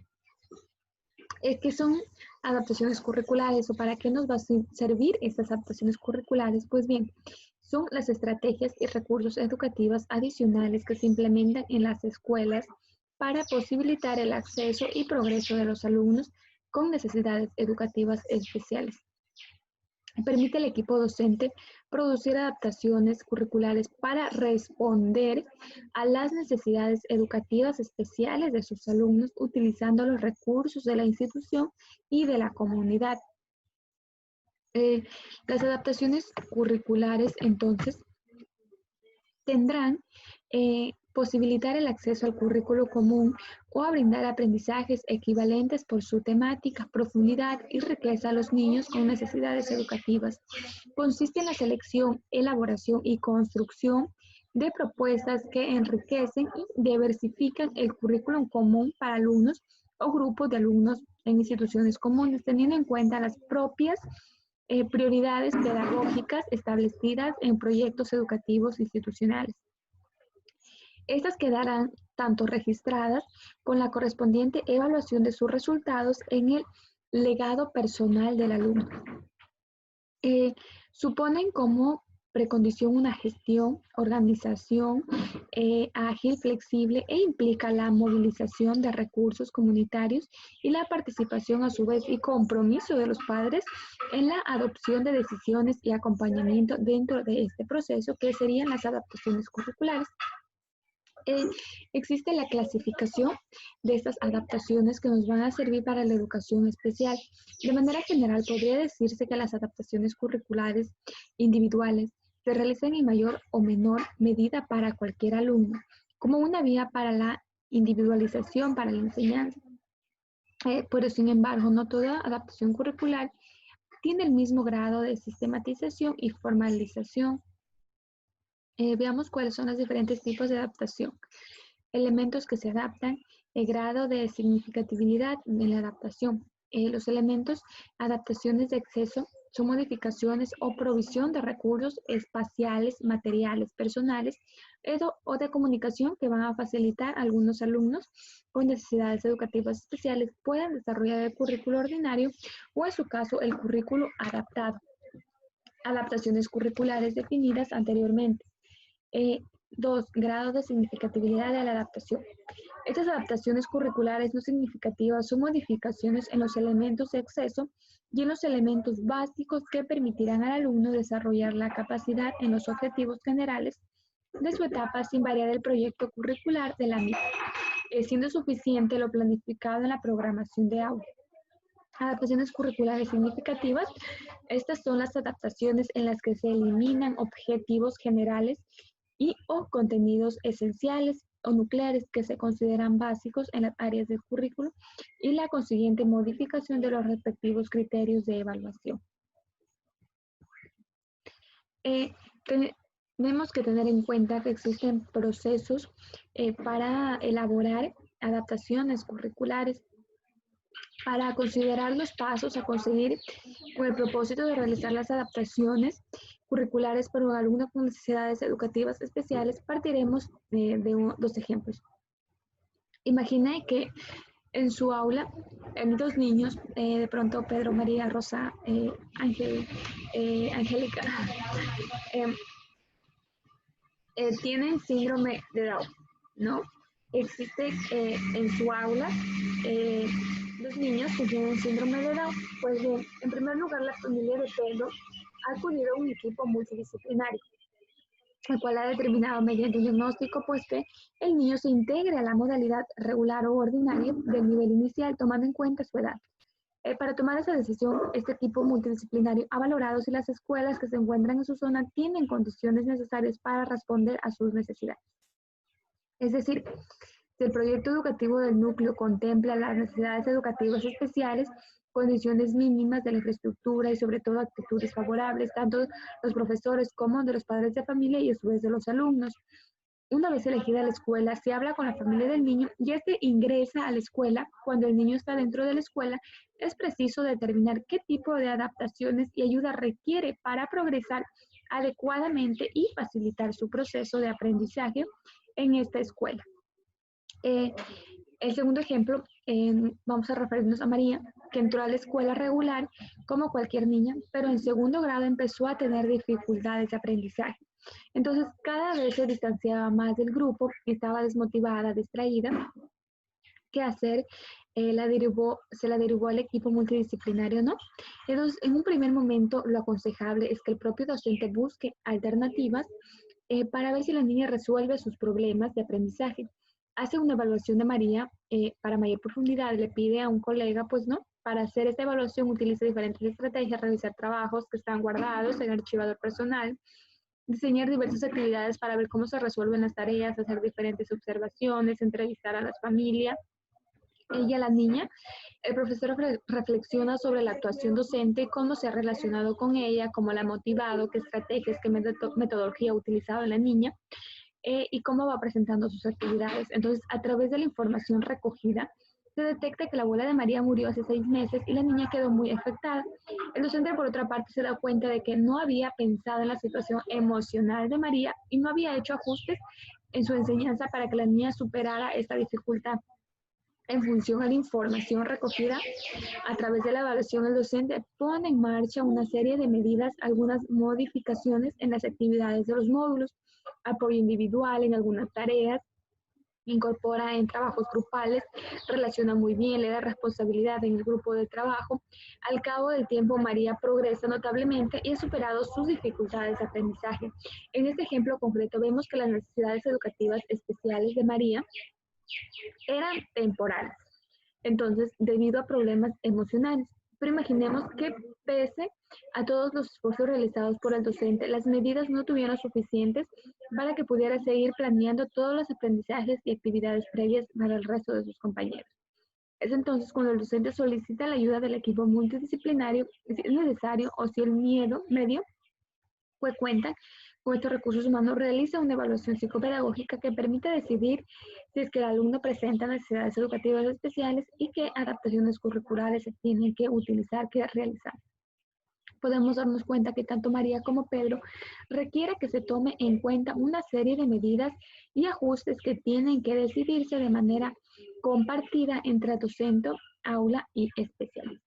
¿Qué son adaptaciones curriculares o para qué nos va a servir estas adaptaciones curriculares? Pues bien, son las estrategias y recursos educativos adicionales que se implementan en las escuelas para posibilitar el acceso y progreso de los alumnos con necesidades educativas especiales. Permite al equipo docente producir adaptaciones curriculares para responder a las necesidades educativas especiales de sus alumnos utilizando los recursos de la institución y de la comunidad. Las adaptaciones curriculares, entonces, tendrán posibilitar el acceso al currículo común o a brindar aprendizajes equivalentes por su temática, profundidad y riqueza a los niños con necesidades educativas. Consiste en la selección, elaboración y construcción de propuestas que enriquecen y diversifican el currículum común para alumnos o grupos de alumnos en instituciones comunes, teniendo en cuenta las propias prioridades pedagógicas establecidas en proyectos educativos institucionales. Estas quedarán tanto registradas con la correspondiente evaluación de sus resultados en el legado personal del alumno. Suponen como precondición una gestión, organización ágil, flexible e implica la movilización de recursos comunitarios y la participación a su vez y compromiso de los padres en la adopción de decisiones y acompañamiento dentro de este proceso que serían las adaptaciones curriculares. Existe la clasificación de estas adaptaciones que nos van a servir para la educación especial. De manera general, podría decirse que las adaptaciones curriculares individuales se realizan en mayor o menor medida para cualquier alumno, como una vía para la individualización, para la enseñanza. Pero sin embargo, no toda adaptación curricular tiene el mismo grado de sistematización y formalización. Veamos cuáles son los diferentes tipos de adaptación. Elementos que se adaptan, el grado de significatividad de la adaptación. Los elementos, adaptaciones de acceso, son modificaciones o provisión de recursos espaciales, materiales, personales o de comunicación que van a facilitar a algunos alumnos con necesidades educativas especiales puedan desarrollar el currículo ordinario o en su caso el currículo adaptado. Adaptaciones curriculares definidas anteriormente. 2. Grado de significatividad de la adaptación. Estas adaptaciones curriculares no significativas son modificaciones en los elementos de acceso y en los elementos básicos que permitirán al alumno desarrollar la capacidad en los objetivos generales de su etapa sin variar el proyecto curricular de la misma, siendo suficiente lo planificado en la programación de aula. Adaptaciones curriculares significativas. Estas son las adaptaciones en las que se eliminan objetivos generales y o contenidos esenciales o nucleares que se consideran básicos en las áreas del currículo y la consiguiente modificación de los respectivos criterios de evaluación. Tenemos que tener en cuenta que existen procesos para elaborar adaptaciones curriculares, para considerar los pasos a conseguir con el propósito de realizar las adaptaciones curriculares para un alumno con necesidades educativas especiales. Partiremos dos ejemplos. Imagine que en su aula, en dos niños, de pronto Pedro, María, Rosa, Angélica, eh, tienen síndrome de Down, ¿no? Existe en su aula eh, dos niños que tienen síndrome de Down. Pues bien, en primer lugar, la familia de Pedro ha acudido a un equipo multidisciplinario, el cual ha determinado mediante un diagnóstico pues que el niño se integre a la modalidad regular o ordinaria del nivel inicial, tomando en cuenta su edad. Para tomar esa decisión, este equipo multidisciplinario ha valorado si las escuelas que se encuentran en su zona tienen condiciones necesarias para responder a sus necesidades. Es decir, si el proyecto educativo del núcleo contempla las necesidades educativas especiales, condiciones mínimas de la infraestructura y sobre todo actitudes favorables, tanto de los profesores como de los padres de familia y a su vez de los alumnos. Una vez elegida la escuela, se habla con la familia del niño y este ingresa a la escuela. Cuando el niño está dentro de la escuela, es preciso determinar qué tipo de adaptaciones y ayuda requiere para progresar adecuadamente y facilitar su proceso de aprendizaje en esta escuela. El segundo ejemplo, vamos a referirnos a María, que entró a la escuela regular como cualquier niña, pero en segundo grado empezó a tener dificultades de aprendizaje. Entonces, cada vez se distanciaba más del grupo, estaba desmotivada, distraída. ¿Qué hacer? Se la derivó al equipo multidisciplinario, ¿no? Entonces, en un primer momento, lo aconsejable es que el propio docente busque alternativas para ver si la niña resuelve sus problemas de aprendizaje. Hace una evaluación de María para mayor profundidad, le pide a un colega, pues no, para hacer esta evaluación utiliza diferentes estrategias, revisar trabajos que están guardados en el archivador personal, diseñar diversas actividades para ver cómo se resuelven las tareas, hacer diferentes observaciones, entrevistar a las familias. Ella, la niña, el profesor reflexiona sobre la actuación docente, cómo se ha relacionado con ella, cómo la ha motivado, qué estrategias, qué metodología ha utilizado la niña y cómo va presentando sus actividades. Entonces, a través de la información recogida, se detecta que la abuela de María murió hace 6 meses y la niña quedó muy afectada. El docente, por otra parte, se da cuenta de que no había pensado en la situación emocional de María y no había hecho ajustes en su enseñanza para que la niña superara esta dificultad. En función a la información recogida a través de la evaluación, el docente pone en marcha una serie de medidas, algunas modificaciones en las actividades de los módulos, apoyo individual en algunas tareas, incorpora en trabajos grupales, relaciona muy bien, le da responsabilidad en el grupo de trabajo. Al cabo del tiempo, María progresa notablemente y ha superado sus dificultades de aprendizaje. En este ejemplo concreto vemos que las necesidades educativas especiales de María eran temporales, entonces debido a problemas emocionales. Pero imaginemos que pese a todos los esfuerzos realizados por el docente, las medidas no tuvieron suficientes para que pudiera seguir planeando todos los aprendizajes y actividades previas para el resto de sus compañeros. Es entonces cuando el docente solicita la ayuda del equipo multidisciplinario, si es necesario o si el medio pues cuenta con estos recursos humanos, realiza una evaluación psicopedagógica que permite decidir si es que el alumno presenta necesidades educativas especiales y qué adaptaciones curriculares se tienen que utilizar, que realizar. Podemos darnos cuenta que tanto María como Pedro requiere que se tome en cuenta una serie de medidas y ajustes que tienen que decidirse de manera compartida entre docente, aula y especialista.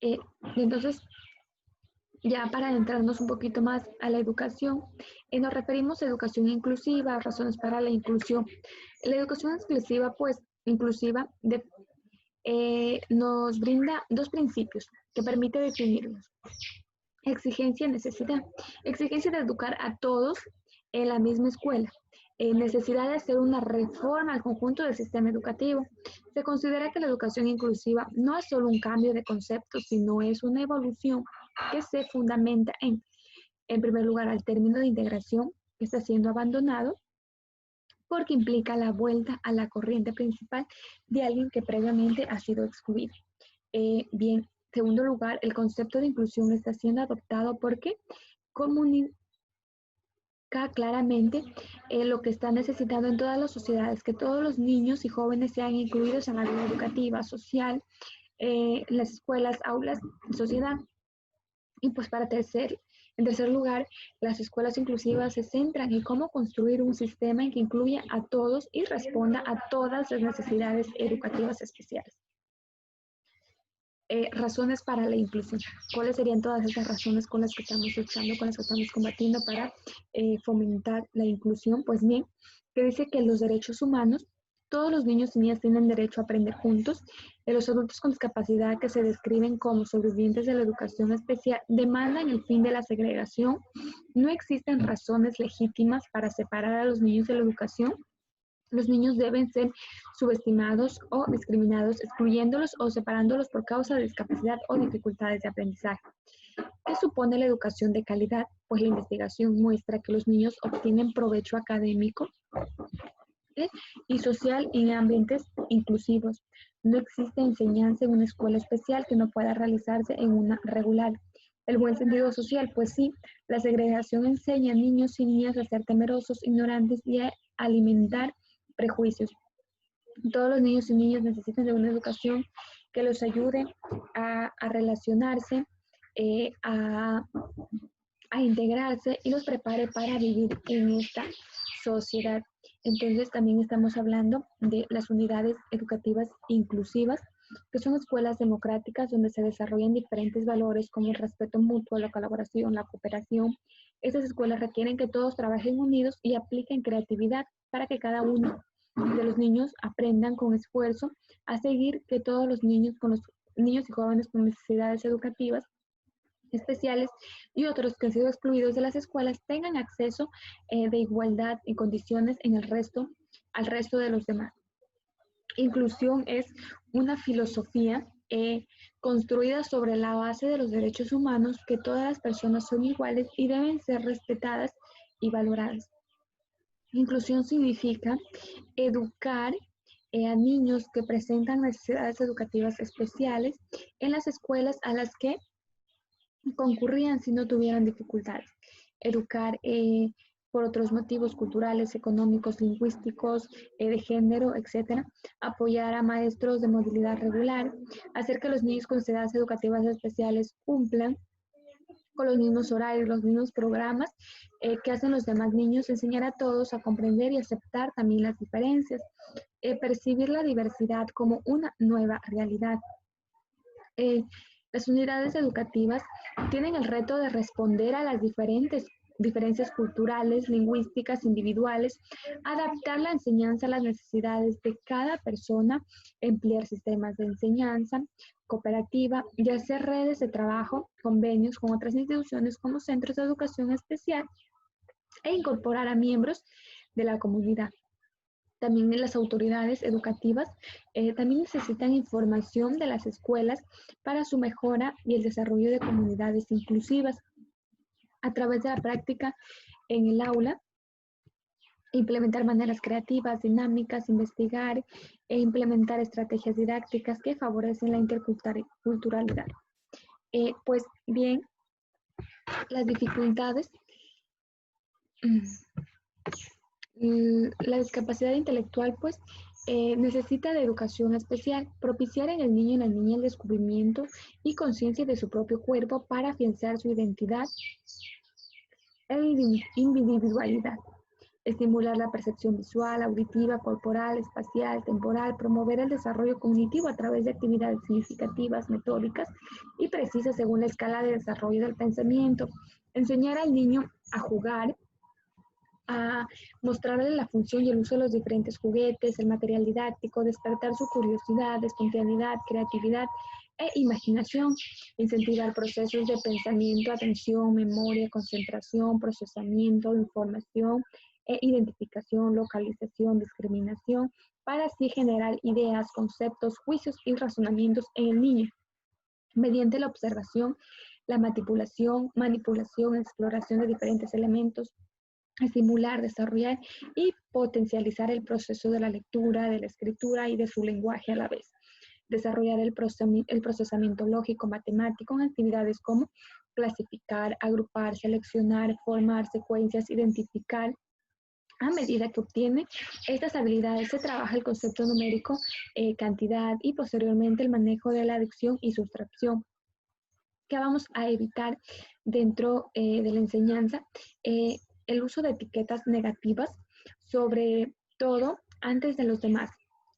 Entonces, ya para adentrarnos un poquito más a la educación, nos referimos a educación inclusiva, razones para la inclusión. La educación exclusiva, pues, inclusiva, nos brinda dos principios que permite definirlos. Exigencia y necesidad. Exigencia de educar a todos en la misma escuela. Necesidad de hacer una reforma al conjunto del sistema educativo. Se considera que la educación inclusiva no es solo un cambio de concepto, sino es una evolución que se fundamenta en primer lugar, al término de integración que está siendo abandonado, porque implica la vuelta a la corriente principal de alguien que previamente ha sido excluido. Bien, segundo lugar, el concepto de inclusión está siendo adoptado porque comunica claramente lo que está necesitando en todas las sociedades, que todos los niños y jóvenes sean incluidos en la vida educativa, social, las escuelas, aulas, sociedad. Y pues en tercer lugar, las escuelas inclusivas se centran en cómo construir un sistema en que incluya a todos y responda a todas las necesidades educativas especiales. Razones para la inclusión. ¿Cuáles serían todas esas razones con las que estamos luchando, con las que estamos combatiendo para fomentar la inclusión? Pues bien, que dice que los derechos humanos, todos los niños y niñas tienen derecho a aprender juntos. Los adultos con discapacidad que se describen como sobrevivientes de la educación especial demandan el fin de la segregación. No existen razones legítimas para separar a los niños de la educación. Los niños deben ser subestimados o discriminados, excluyéndolos o separándolos por causa de discapacidad o dificultades de aprendizaje. ¿Qué supone la educación de calidad? Pues la investigación muestra que los niños obtienen provecho académico y social en ambientes inclusivos. No existe enseñanza en una escuela especial que no pueda realizarse en una regular. El buen sentido social, pues sí, la segregación enseña a niños y niñas a ser temerosos, ignorantes y a alimentar prejuicios. Todos los niños y niñas necesitan de una educación que los ayude a relacionarse, a integrarse y los prepare para vivir en esta sociedad. Entonces también estamos hablando de las unidades educativas inclusivas, que son escuelas democráticas donde se desarrollan diferentes valores como el respeto mutuo, la colaboración, la cooperación. Estas escuelas requieren que todos trabajen unidos y apliquen creatividad para que cada uno de los niños aprendan con esfuerzo a seguir que todos los niños y jóvenes con necesidades educativas especiales y otros que han sido excluidos de las escuelas tengan acceso de igualdad y condiciones al resto de los demás. Inclusión es una filosofía construida sobre la base de los derechos humanos, que todas las personas son iguales y deben ser respetadas y valoradas. Inclusión significa educar a niños que presentan necesidades educativas especiales en las escuelas a las que concurrían si no tuvieran dificultades. Educar por otros motivos culturales, económicos, lingüísticos, de género, etc. Apoyar a maestros de movilidad regular, hacer que los niños con necesidades educativas especiales cumplan con los mismos horarios, los mismos programas que hacen los demás niños, enseñar a todos a comprender y aceptar también las diferencias, percibir la diversidad como una nueva realidad. Las unidades educativas tienen el reto de responder a las diferencias culturales, lingüísticas, individuales, adaptar la enseñanza a las necesidades de cada persona, emplear sistemas de enseñanza cooperativa y hacer redes de trabajo, convenios con otras instituciones como centros de educación especial e incorporar a miembros de la comunidad. También las autoridades educativas también necesitan información de las escuelas para su mejora y el desarrollo de comunidades inclusivas a través de la práctica en el aula, implementar maneras creativas, dinámicas, investigar e implementar estrategias didácticas que favorecen la interculturalidad. Pues bien, las dificultades. La discapacidad intelectual, pues, necesita de educación especial, propiciar en el niño y la niña el descubrimiento y conciencia de su propio cuerpo para afianzar su identidad e individualidad, estimular la percepción visual, auditiva, corporal, espacial, temporal, promover el desarrollo cognitivo a través de actividades significativas, metódicas y precisas según la escala de desarrollo del pensamiento, enseñar al niño a jugar, a mostrarle la función y el uso de los diferentes juguetes, el material didáctico, despertar su curiosidad, espontaneidad, creatividad e imaginación, incentivar procesos de pensamiento, atención, memoria, concentración, procesamiento de información e identificación, localización, discriminación, para así generar ideas, conceptos, juicios y razonamientos en el niño, mediante la observación, la manipulación, exploración de diferentes elementos, estimular, desarrollar y potencializar el proceso de la lectura, de la escritura y de su lenguaje a la vez. Desarrollar el procesamiento lógico, matemático en actividades como clasificar, agrupar, seleccionar, formar secuencias, identificar. A medida que obtiene estas habilidades, se trabaja el concepto numérico, cantidad y posteriormente el manejo de la adición y sustracción. ¿Qué vamos a evitar dentro de la enseñanza? El uso de etiquetas negativas, sobre todo antes de los demás.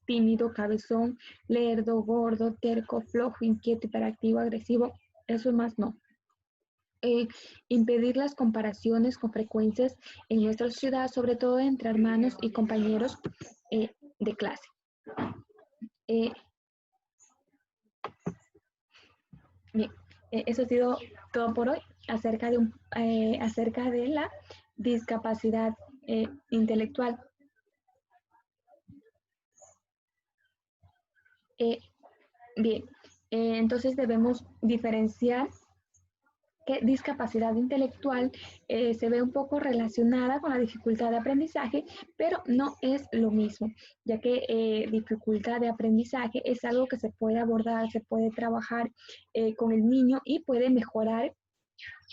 Tímido, cabezón, lerdo, gordo, terco, flojo, inquieto, hiperactivo, agresivo. Eso más no. Impedir las comparaciones con frecuencias en nuestra sociedad, sobre todo entre hermanos y compañeros de clase. Eh, Bien, eso ha sido todo por hoy acerca de la discapacidad intelectual. Bien, entonces debemos diferenciar que discapacidad intelectual se ve un poco relacionada con la dificultad de aprendizaje, pero no es lo mismo, ya que dificultad de aprendizaje es algo que se puede abordar, se puede trabajar con el niño y puede mejorar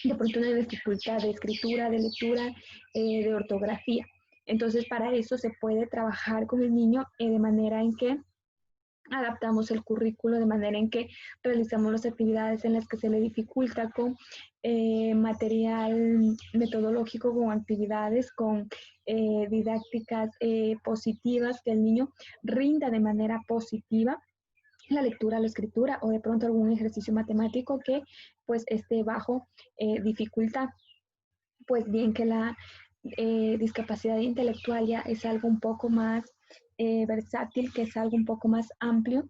de pronto una dificultad de escritura, de lectura, de ortografía. Entonces, para eso se puede trabajar con el niño de manera en que adaptamos el currículo, de manera en que realizamos las actividades en las que se le dificulta con material metodológico, con actividades, con didácticas positivas, que el niño rinda de manera positiva la lectura, la escritura o de pronto algún ejercicio matemático que pues esté bajo dificultad. Pues bien que la discapacidad intelectual ya es algo un poco más versátil, que es algo un poco más amplio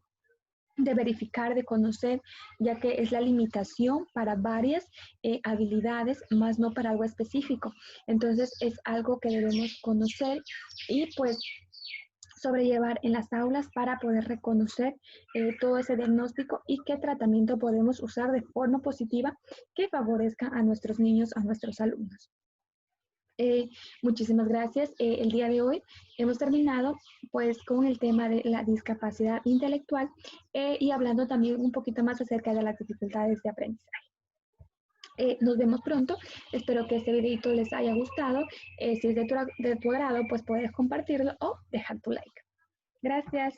de verificar, de conocer, ya que es la limitación para varias habilidades, más no para algo específico. Entonces es algo que debemos conocer y pues sobrellevar en las aulas para poder reconocer todo ese diagnóstico y qué tratamiento podemos usar de forma positiva que favorezca a nuestros niños, a nuestros alumnos. Muchísimas gracias. El día de hoy hemos terminado pues con el tema de la discapacidad intelectual y hablando también un poquito más acerca de las dificultades de aprendizaje. Nos vemos pronto. Espero que este videito les haya gustado. Si es de tu agrado, pues puedes compartirlo o dejar tu like. Gracias.